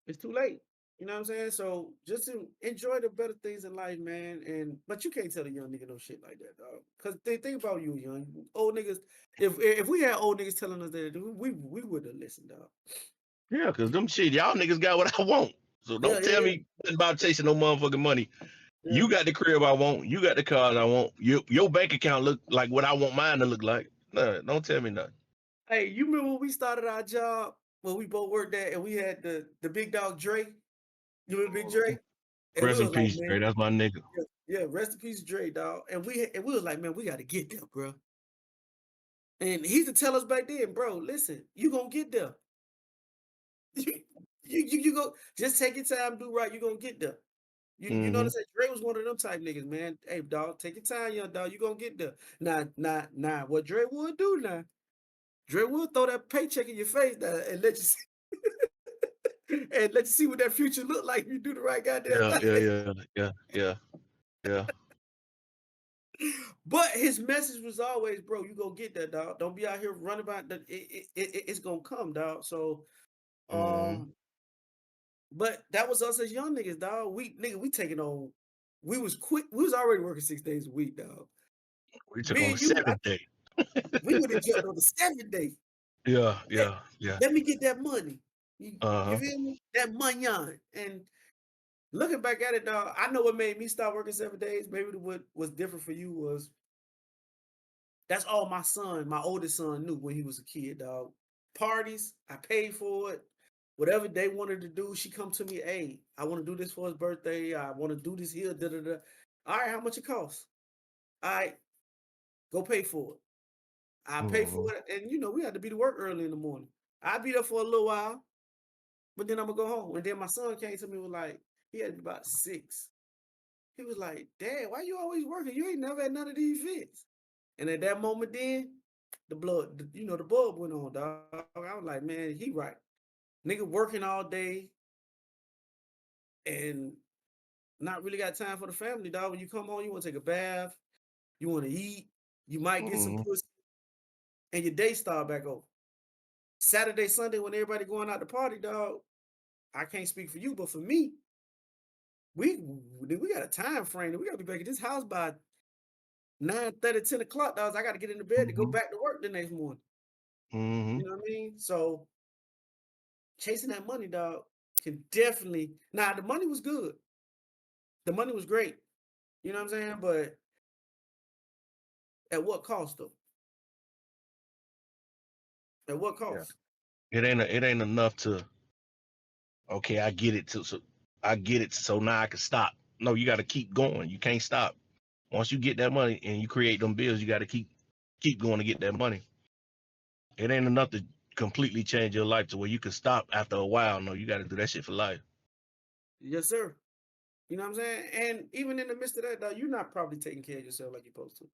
It's too late. You know what I'm saying? So just to enjoy the better things in life, man. And but you can't tell a young nigga no shit like that, dog. Cause think about you, young old niggas. If we had old niggas telling us that, we would have listened, dog. Yeah, because them shit, y'all niggas got what I want. So Yeah, don't yeah, tell yeah, me nothing about chasing no motherfucking money. yeah. You got the crib I want. You got the cars I want. Your bank account look like what I want mine to look like. No, don't tell me nothing. Hey, you remember when we started our job when we both worked there and we had the big dog Dre? You remember Big Dre? And we Rest in was like, peace, man, Dre. That's my nigga. yeah, yeah, rest in peace, Dre, dog. And we was like, man, we got to get there, bro. And he used to tell us back then, bro, listen, you gonna get there. You go just take your time, do right, you gonna get there. You know what Mm-hmm. I'm saying? Dre was one of them type niggas, man. Hey, dog, take your time, young dog. You gonna get there. Nah. What Dre would do now? Dre would throw that paycheck in your face now and let you see, and let you see what that future look like if you do the right goddamn Yeah, thing. yeah. Yeah. But his message was always, bro, you gonna get that, dog. Don't be out here running about that. It's gonna come, dog. So, Mm-hmm. um, but that was us as young niggas, dog. We taking on. We was quick. We was already working 6 days a week, dog. We took Me on the and you, seventh day. we would have jumped on the 7th day. Yeah, Let, yeah. let me get that money. You Uh-huh. feel me? That money on. And looking back at it, dog, I know what made me stop working 7 days. Maybe what was different for you was that's all my oldest son, knew when he was a kid, dog. Parties, I paid for it. Whatever they wanted to do, she come to me, hey, I want to do this for his birthday. I want to do this here, da da da. All right, how much it costs? All right, go pay for it. I pay for Mm-hmm. it, and we had to be to work early in the morning. I'd be there for a little while, but then I'm gonna go home. And then my son came to me with like, he had about 6. He was like, Dad, why you always working? You ain't never had none of these events. And at that moment, then the bulb went on, dog. I was like, man, he right. Nigga working all day and not really got time for the family, dog. When you come home, you want to take a bath, you want to eat, You might get some Mm-hmm. pussy, and your day start back over. Saturday, Sunday, when everybody going out to party, dog. I can't speak for you, but for me, we got a time frame. We got to be back at this house by 9:30, 10 o'clock, dogs. I got to get into bed to go Mm-hmm. back to work the next morning. Mm-hmm. You know what I mean? So chasing that money, dog, can definitely. Now the money was good. The money was great. You know what I'm saying? But at what cost, though? At what Yeah. cost? It ain't enough to okay, I get it so I get it so now I can stop. No, you gotta keep going. You can't stop. Once you get that money and you create them bills, you gotta keep going to get that money. It ain't enough to completely change your life to where you can stop after a while. No, you gotta do that shit for life. Yes, sir. You know what I'm saying? And even in the midst of that, dog, you're not probably taking care of yourself like you're supposed to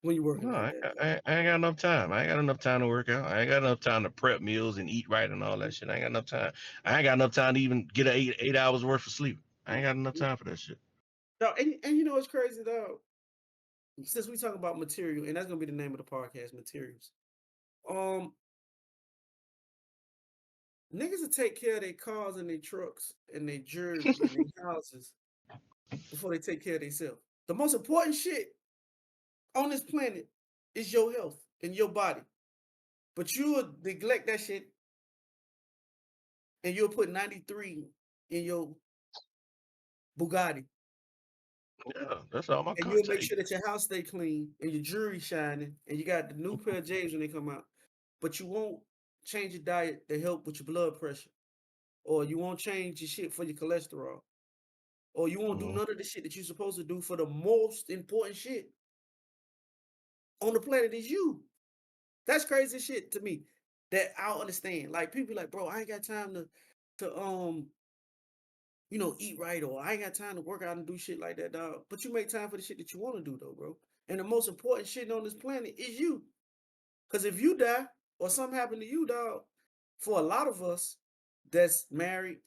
when you're working No, like that, dog. I ain't got enough time. I ain't got enough time to work out. I ain't got enough time to prep meals and eat right and all that shit. I ain't got enough time. I ain't got enough time to even get eight hours worth of sleep. I ain't got enough time for that shit. Dog, and you know what's crazy, dog? Since we talk about material, and that's gonna be the name of the podcast, materials. Um, Niggas will take care of their cars and their trucks and their jewelry and their houses before they take care of themselves. The most important shit on this planet is your health and your body. But you will neglect that shit and you'll put 93 in your Bugatti. Yeah, that's all my And car you'll make take. sure that your house stay clean and your jewelry shining and you got the new pair of J's when they come out. But you won't change your diet to help with your blood pressure. Or you won't change your shit for your cholesterol. Or you won't do Mm-hmm. none of the shit that you're supposed to do for the most important shit on the planet is you. That's crazy shit to me that I don't understand. Like people be like, bro, I ain't got time to eat right, or I ain't got time to work out and do shit like that, dog. But you make time for the shit that you want to do though, bro. And the most important shit on this planet is you. Cause if you die or something happen to you, dog, for a lot of us that's married,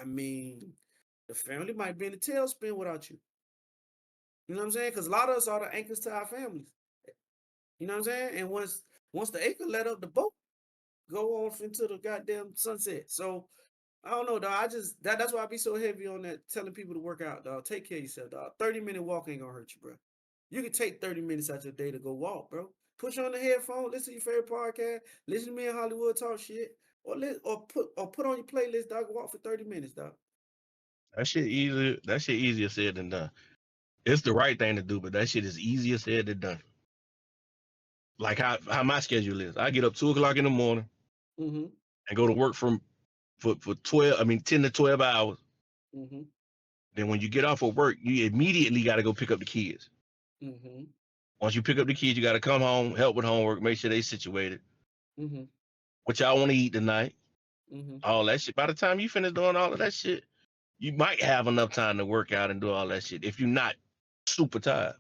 I mean, the family might be in a tailspin without you. You know what I'm saying? Because a lot of us are the anchors to our families. You know what I'm saying? And once the anchor let up, the boat go off into the goddamn sunset. So I don't know, dog. That's why I be so heavy on that, telling people to work out, dog. Take care of yourself, dog. 30-minute walk ain't gonna hurt you, bro. You can take 30 minutes out your day to go walk, bro. Put you on the headphone, listen to your favorite podcast, listen to me in Hollywood talk shit, or put on your playlist, dog. Walk for 30 minutes, dog. That shit easier. That shit easier said than done. It's the right thing to do, but that shit is easier said than done. Like how my schedule is. I get up 2 o'clock in the morning Mm-hmm. and go to work for 12. I mean 10 to 12 hours. Mm-hmm. Then when you get off of work, you immediately got to go pick up the kids. Mm-hmm. Once you pick up the kids, you got to come home, help with homework, make sure they situated. Mm-hmm. What y'all want to eat tonight? Mm-hmm. All that shit. By the time you finish doing all of that shit, you might have enough time to work out and do all that shit if you're not super tired.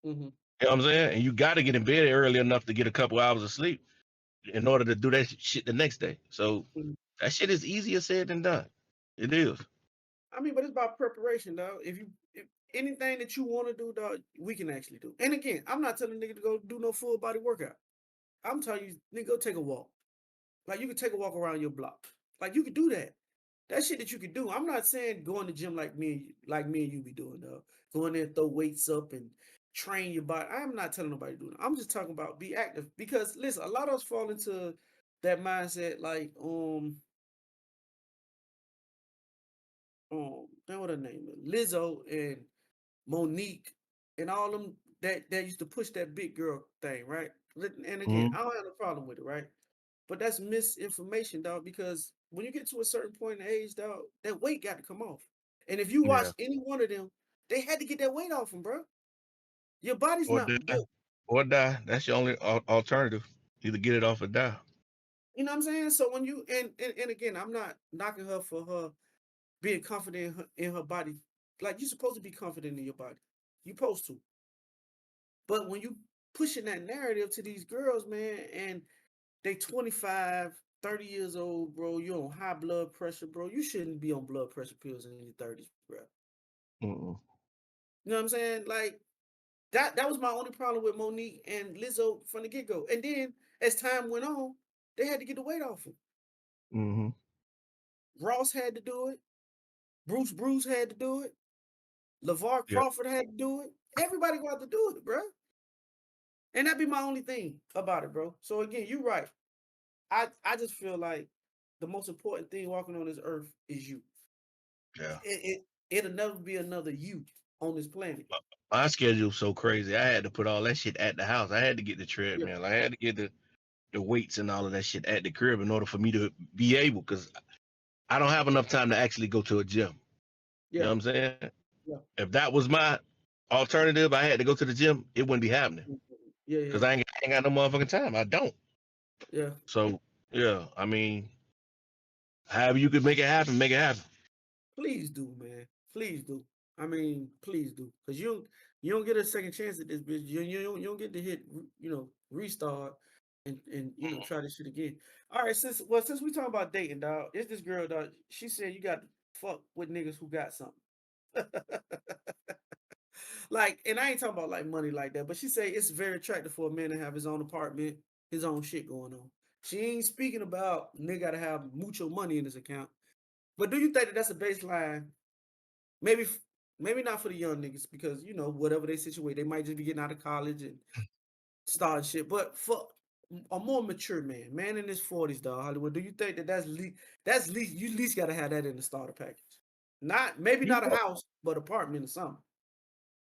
Mm-hmm. You know what I'm saying? And you got to get in bed early enough to get a couple hours of sleep in order to do that shit the next day. So Mm-hmm. that shit is easier said than done. It is. I mean, but it's about preparation, dog. If anything that you want to do, dog, we can actually do. And again, I'm not telling nigga to go do no full body workout. I'm telling you, nigga, go take a walk. Like you can take a walk around your block. Like you could do that. That shit that you could do. I'm not saying go in the gym like me and you be doing, dog. Go in there and throw weights up and train your body. I'm not telling nobody to do that. I'm just talking about be active. Because listen, a lot of us fall into that mindset like that what her name is? Lizzo and Monique and all them that used to push that big girl thing, right? And again, Mm-hmm. I don't have a problem with it, right? But that's misinformation, dog, because when you get to a certain point in age, dog, that weight got to come off. And if you watch Yeah. any one of them, they had to get that weight off them, bro. Your body's Or not die. built. Or die. That's your only alternative. Either get it off or die. You know what I'm saying? So when you and again, I'm not knocking her for her being confident in her body. Like you're supposed to be confident in your body. You're supposed to. But when you pushing that narrative to these girls, man, and they 25, 30 years old, bro, you're on high blood pressure, bro. You shouldn't be on blood pressure pills in your 30s, bro. Mm-mm. You know what I'm saying? Like that was my only problem with Monique and Lizzo from the get go. And then as time went on, they had to get the weight off him. Mm-hmm. Ross had to do it. Bruce had to do it. LeVar Yeah. Crawford had to do it. Everybody got to do it, bro. And that'd be my only thing about it, bro. So again, you're right. I just feel like the most important thing walking on this earth is you. Yeah. It'll never be another you on this planet. My schedule's so crazy. I had to put all that shit at the house. I had to get the treadmill. Yeah. I had to get the weights and all of that shit at the crib in order for me to be able, because I don't have enough time to actually go to a gym. You know Yeah. what I'm saying? Yeah. If that was my alternative, I had to go to the gym, it wouldn't be happening. Yeah. Because Yeah. I ain't got no motherfucking time. I don't. Yeah. So, yeah, I mean, however you could make it happen, make it happen. Please do, man. Please do. I mean, please do. Because you don't get a second chance at this bitch. You don't get to hit, restart and try this shit again. All right, since we talking about dating, dog, it's this girl, dog. She said you got to fuck with niggas who got something. Like, and I ain't talking about like money like that, but she say it's very attractive for a man to have his own apartment, his own shit going on. She ain't speaking about nigga gotta have mucho money in his account. But do you think that that's a baseline? Maybe not for the young niggas because whatever they situate, they might just be getting out of college and starting shit. But for a more mature man in his 40s, dog, Hollywood, do you think that that's least you at least gotta have that in the starter package? Not maybe You not a know, house, but apartment or something.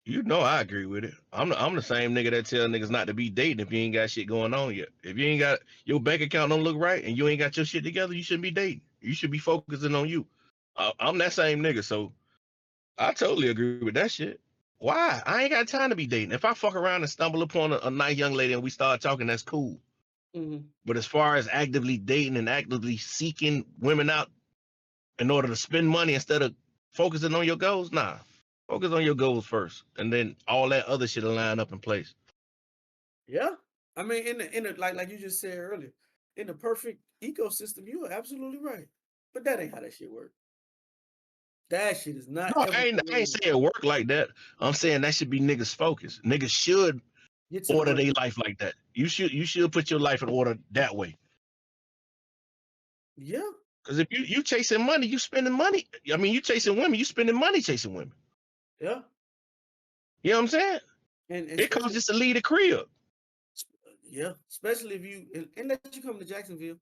I agree with it. I'm the same nigga that tell niggas not to be dating if you ain't got shit going on yet. If you ain't got your bank account don't look right and you ain't got your shit together, you shouldn't be dating. You should be focusing on you. I'm that same nigga, so I totally agree with that shit. Why? I ain't got time to be dating. If I fuck around and stumble upon a nice young lady and we start talking, that's cool. Mm-hmm. But as far as actively dating and actively seeking women out in order to spend money instead of focusing on your goals, nah. Focus on your goals first, and then all that other shit will line up in place. Yeah. I mean, in the like you just said earlier, in the perfect ecosystem, you are absolutely right. But that ain't how that shit works. That shit is not No, ever I ain't saying it work like that. I'm saying that should be niggas' focus. Niggas should get to the order their money. life like that. You should put your life in order that way. Yeah. Because if you chasing money, you spending money. I mean, you chasing women, you spending money chasing women. Yeah. You know what I'm saying? And It costs especially just to leave the crib. yeah, especially if you and let you come to Jacksonville.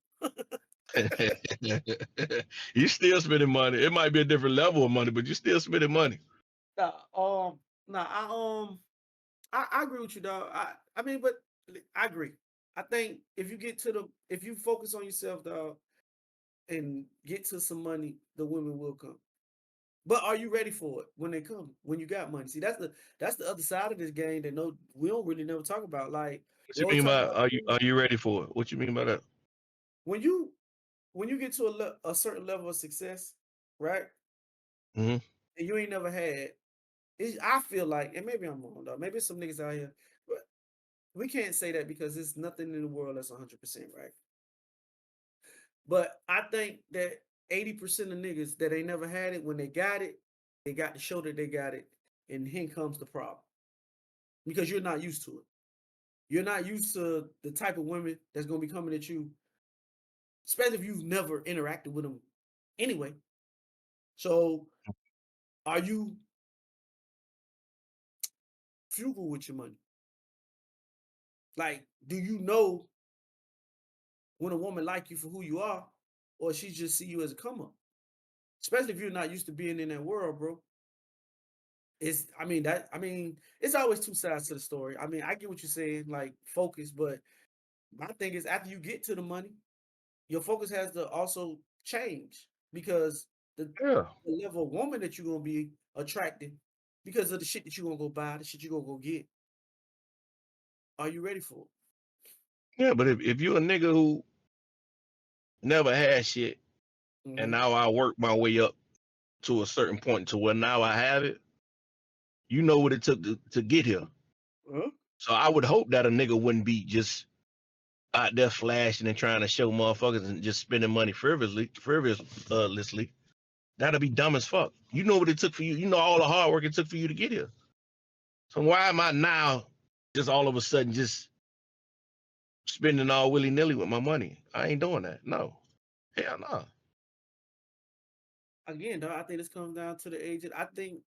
You still spending money. It might be a different level of money, but you still spending money. I agree with you, dog. I mean, but I agree. I think if you focus on yourself, dog, and get to some money, the women will come. But are you ready for it when they come? When you got money? See, that's the other side of this game that we don't really never talk about. Like What we you always mean talk by about are you ready for it? What you mean by that? when you get to a certain level of success, right? Mm-hmm. And you ain't never had. I feel like, and maybe I'm wrong, though. Maybe some niggas out here, but we can't say that because there's nothing in the world that's 100% right. But I think that 80% of niggas that ain't never had it, when they got to show that they got it, and here comes the problem because you're not used to it. You're not used to the type of women that's gonna be coming at you, especially if you've never interacted with them anyway. So, are you frugal with your money? Like, do you know when a woman like you for who you are, or she just see you as a come up? Especially if you're not used to being in that world, bro. It's always two sides to the story. I mean, I get what you're saying, like focus, but my thing is after you get to the money, your focus has to also change because Yeah. the level of woman that you're gonna be attracting because of the shit that you're gonna go buy, the shit you're gonna go get. Are you ready for Yeah, but if you're a nigga who never had shit it? and Mm-hmm. now I work my way up to a certain point to where now I have it, you know what it took to get here. Huh? So I would hope that a nigga wouldn't be just out there flashing and trying to show motherfuckers and just spending money frivolously. That'd be dumb as fuck. You know what it took for you. You know all the hard work it took for you to get here. So why am I now just all of a sudden just spending all willy nilly with my money? I ain't doing that. No, hell no. Again, dog, I think this comes down to the age. I think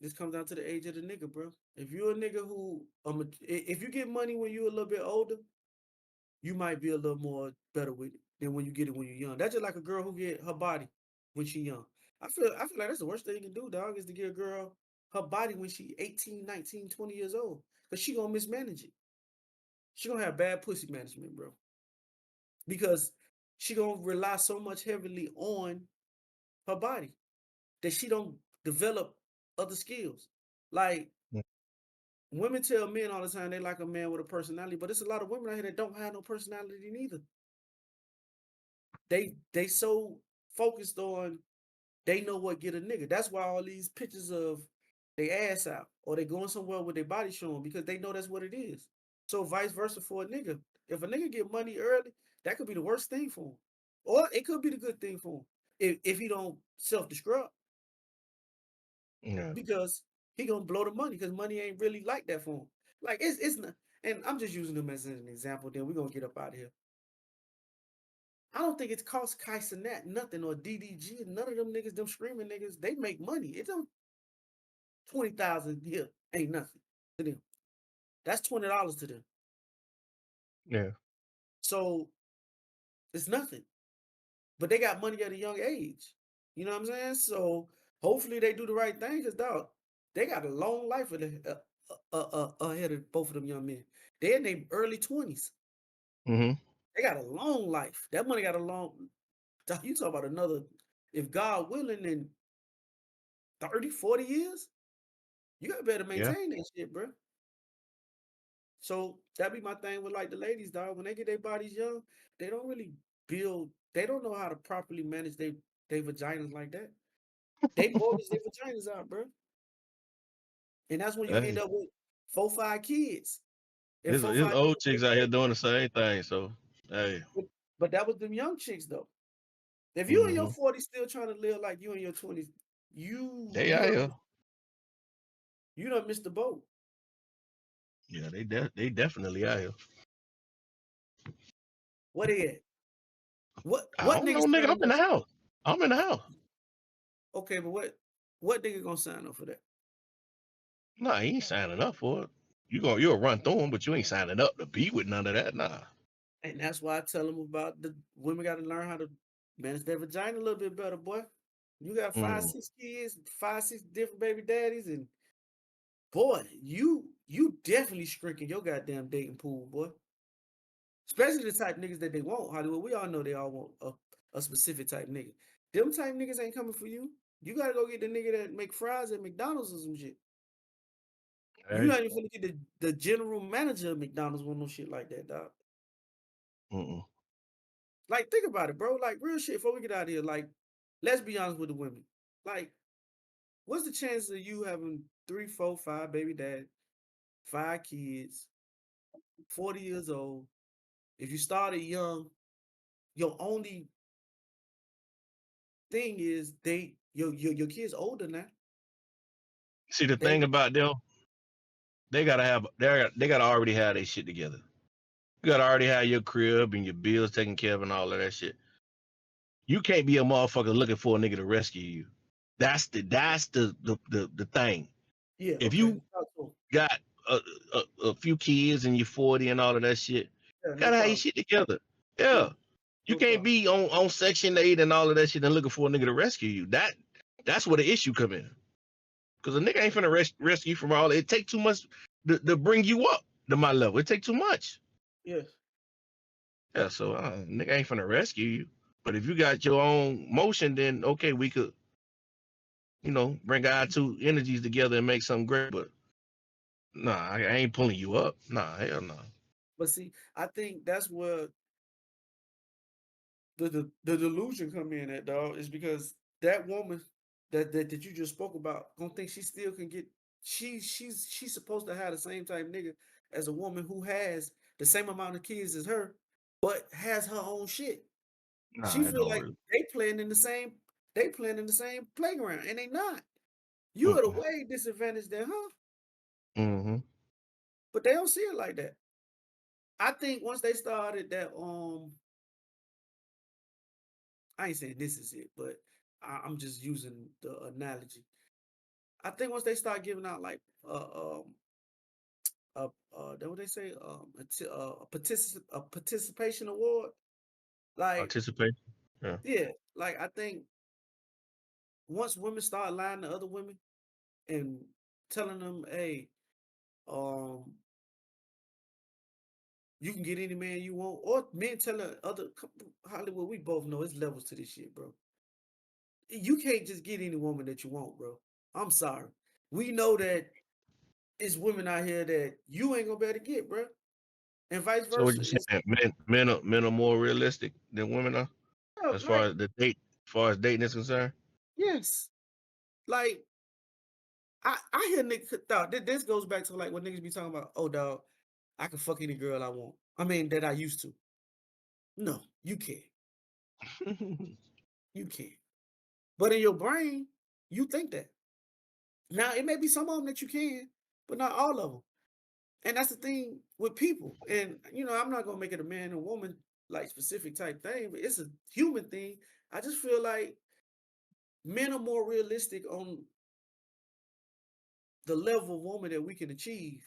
this comes down to the age of the nigga, bro. If you're a nigga who, if you get money when you're a little bit older, you might be a little more better with it than when you get it when you're young. That's just like a girl who get her body when she young. I feel like that's the worst thing you can do, dog, is to get a girl her body when she 18, 19, 20 years old. Because she gonna mismanage it. She gonna have bad pussy management, bro. Because she gonna rely so much heavily on her body that she don't develop other skills. Like Mm. women tell men all the time they like a man with a personality, but there's a lot of women out here that don't have no personality neither. They so focused on they know what get a nigga. That's why all these pictures of they ass out or they going somewhere with their body showing because they know that's what it is. So vice versa for a nigga. If a nigga get money early, that could be the worst thing for him. Or it could be the good thing for him if he don't self-destruct Yeah. because he gonna blow the money because money ain't really like that for him. Like it's not, and I'm just using them as an example. Then we're gonna get up out of here. I don't think it's cost Kai Cenat nothing or DDG. None of them niggas, them screaming niggas, they make money. It don't 20,000 here ain't nothing to them. That's $20 to them. Yeah. So it's nothing. But they got money at a young age. You know what I'm saying? So hopefully they do the right thing because dog, they got a long life ahead of both of them young men. They're in their early 20s. Mm-hmm. They got a long life. That money got a long. You talk about another, if God willing, in 30, 40 years, you got to better Yeah. maintain that shit, bro. So that be my thing with like the ladies, dog. When they get their bodies young, they don't really build. They don't know how to properly manage their vaginas like that. They mortgage their vaginas out, bro. And that's when you end Hey, up with 4, 5 kids. And four, there's five old different chicks baby out here daddies. doing the same thing. So hey. But that was them young chicks though. If you in your Mm-hmm. 40s still trying to live like you in your 20s, They out here. you done missed the boat. Yeah, they definitely out here. What they at? I What don't nigga know, nigga. I'm signing in up? the house. I'm in the house. Okay, but what nigga gonna sign up for that? Nah, he ain't signing up for it. You'll run through them, but you ain't signing up to be with none of that. Nah. And that's why I tell them about the women got to learn how to manage their vagina a little bit better, boy. You got five, Mm. 6 kids, 5, 6 different baby daddies, and boy, you definitely shrinking your goddamn dating pool, boy. Especially the type niggas that they want, Hollywood. We all know they all want a specific type nigga. Them type niggas ain't coming for you. You gotta go get the nigga that make fries at McDonald's or some shit. You Hey. not even finna get the general manager of McDonald's with no shit like that, dog. Mm-mm. Like, think about it, bro. Like, real shit, before we get out of here, like, let's be honest with the women. Like, what's the chance of you having 3, 4, 5 baby dad, 5 kids, 40 years old? If you started young, your only thing is your kids older now. See, the They thing about them, they gotta already have their shit together. You gotta already have your crib and your bills taken care of and all of that shit. You can't be a motherfucker looking for a nigga to rescue you. That's the thing. yeah, If okay. you Talk to 'em. got a few kids and you're 40 and all of that shit, Yeah, no gotta have your problem. shit together. Yeah, Yeah. You no can't problem. be on Section 8 and all of that shit and looking for a nigga to rescue you. That's where the issue come in. Because a nigga ain't finna rescue you from all it. Take too much to bring you up to my level. It take too much. Yes. Yeah, so nigga ain't finna rescue you. But if you got your own motion, then okay, we could, bring our two energies together and make something great. But nah, I ain't pulling you up. Nah, hell no. But see, I think that's where the delusion come in at, dog, is because that woman that you just spoke about don't think she still can get she's supposed to have the same type nigga as a woman who has the same amount of kids as her, but has her own shit. Nah, She it feel don't like really. they playing in the same playground, and they not. You are the Mm-mm. way disadvantaged there, huh? Mm-hmm. But they don't see it like that. I think once they started that, I ain't saying this is it, but I'm just using the analogy. I think once they start giving out like that what they say a participation award, like Participate. Yeah. yeah, like I think once women start lying to other women and telling them, hey, um, you can get any man you want, or men telling other Hollywood, we both know it's levels to this shit, bro. You can't just get any woman that you want, bro. I'm sorry. We know that it's women out here that you ain't gonna be able to get, bro, and vice So what versa. you It's saying? Men are more realistic than women are, as far like as as far as dating is concerned. yes, like I hear niggas thought this goes back to like what niggas be talking about. Oh, dog, I can fuck any girl I want. I mean that I used to. No, you can't. You can't. But in your brain, you think that. Now it may be some of them that you can, but not all of them. And that's the thing with people. And I'm not gonna make it a man and woman like specific type thing, but it's a human thing. I just feel like men are more realistic on the level of woman that we can achieve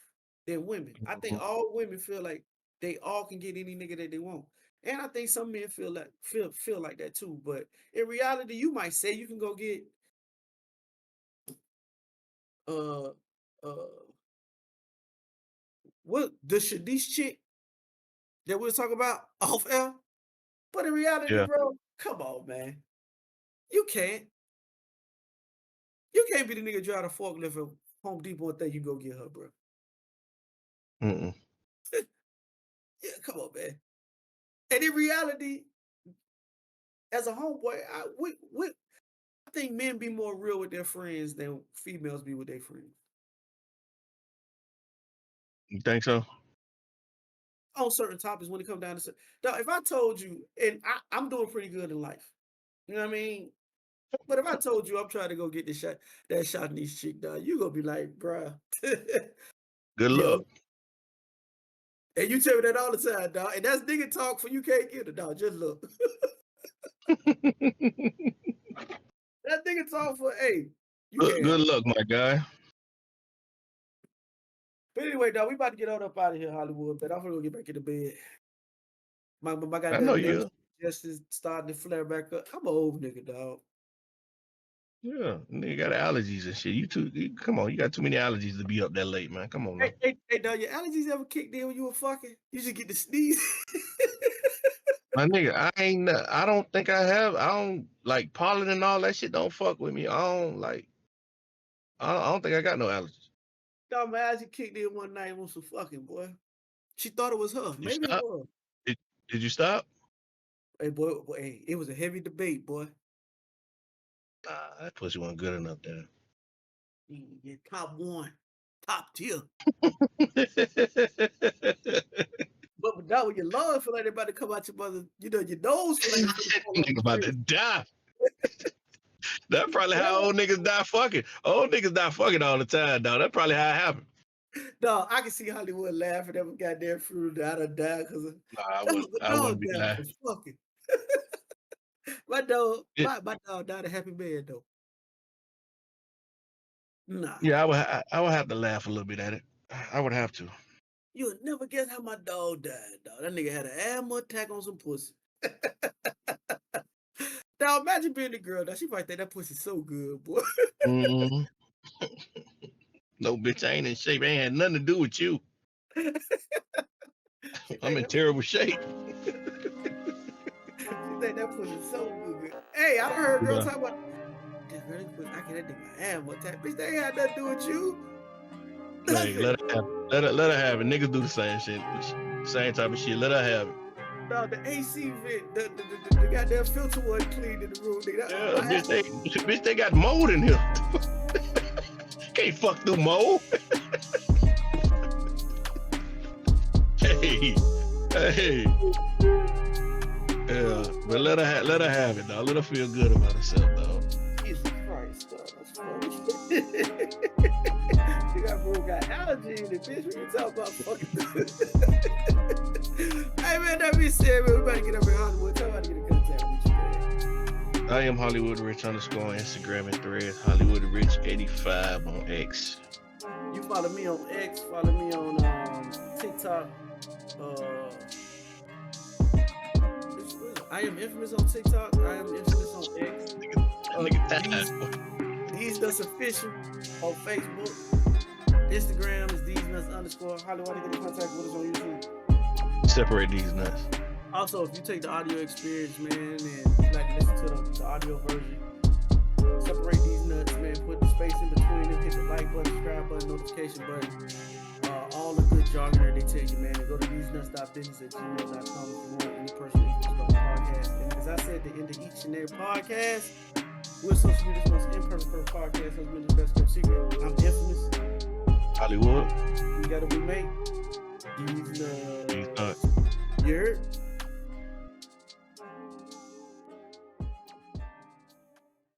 than women. I think all women feel like they all can get any nigga that they want. And I think some men feel like that too. But in reality, you might say you can go get uh what the Shadish chick that we'll talk about off air. But in reality, Yeah. bro, come on, man. You can't. You can't be the nigga drive the forklift at Home Depot and think you go get her, bro. Mm-mm. Yeah, come on, man. And in reality, as a homeboy, I think men be more real with their friends than females be with their friends. You think so? On certain topics when it comes down to dog, if I told you, and I'm doing pretty good in life, you know what I mean? But if I told you I'm trying to go get that shot in these chick, dog, you gonna be like, bruh. Good Yeah. luck. And you tell me that all the time, dog. And that's nigga talk for you can't get it, dog. Just look. That nigga talk for, hey, you can't have Good it. luck, my guy. But anyway, dog, we about to get on up out of here, Hollywood, but I'm gonna go get back in the bed. My I know goddamn nerves you. just is starting to flare back up. I'm an old nigga, dog. Yeah, nigga got allergies and shit. Come on, you got too many allergies to be up that late, man. Come on now. Hey, dog, your allergies ever kicked in when you were fucking? You just get the sneeze. My nigga, I don't think I have. I don't like pollen and all that shit. Don't fuck with me. I don't think I got no allergies. Dog, my allergy kicked in one night on some fucking boy. She thought it was her. You Maybe it stop? was. Did you stop? Hey, boy, hey, it was a heavy debate, boy. Nah, that pussy wasn't good enough there. Yeah, top one, top tier. But now when your lungs feel like they're about to come out your mother, your nose feel like it's Nigga about to die. That's probably how old niggas die fucking. Old niggas die fucking all the time, dog. That's probably how it happened. No, I can see Hollywood laughing at my goddamn fruit out of die because Nah, I wouldn't be laughing. Fucking. my dog died a happy man though. Nah. Yeah, I would have to laugh a little bit at it. I would have to. You would never guess how my dog died, dog. That nigga had an asthma attack on some pussy. Now imagine being the girl. Now she might think that pussy's so good, boy. Mm-hmm. No, bitch, I ain't in shape. I ain't had nothing to do with you. I'm in terrible shape. She think that pussy's so good. Hey, I heard a girl talk about that girl. I can't do my asthma attack. Bitch, they ain't had nothing to do with you. Hey, let her have it. Niggas do the same shit, same type of shit. Let her have it. No, the AC vent, the goddamn filter wasn't clean in the room. Bitch, they got mold in here. Can't fuck through mold. Hey. Yeah, but let her have it, dog. Let her feel good about herself, dog. Jesus Christ, dog. That's funny. She got allergies. bitch. What you talking about? Fucking. Hey man, that be said, man. We about to get up in Hollywood. Tell me to get in contact with you, man. I am Hollywood Rich _ on Instagram and Threads. Hollywood Rich 85 on X. You follow me on X. Follow me on TikTok. I am infamous on TikTok. I am infamous on X. Theze Nutz official on Facebook. Instagram is Theze Nutz _ Holly, why they get in contact with us on YouTube? Separate these nuts. Also, if you take the audio experience, man, and you like to listen to the audio version, separate these nuts, man. Put the space in between them. Hit the like button, subscribe button, notification button. All the good jargon that they tell you, man. And go to thesenuts.business@gmail.com if you want any personal info about the podcast. And as I said at the end of each and every podcast, we're social media's most imperfect podcast. Social media's best kept secret. I'm infamous. Hollywood. We gotta be made. These These nuts. You heard?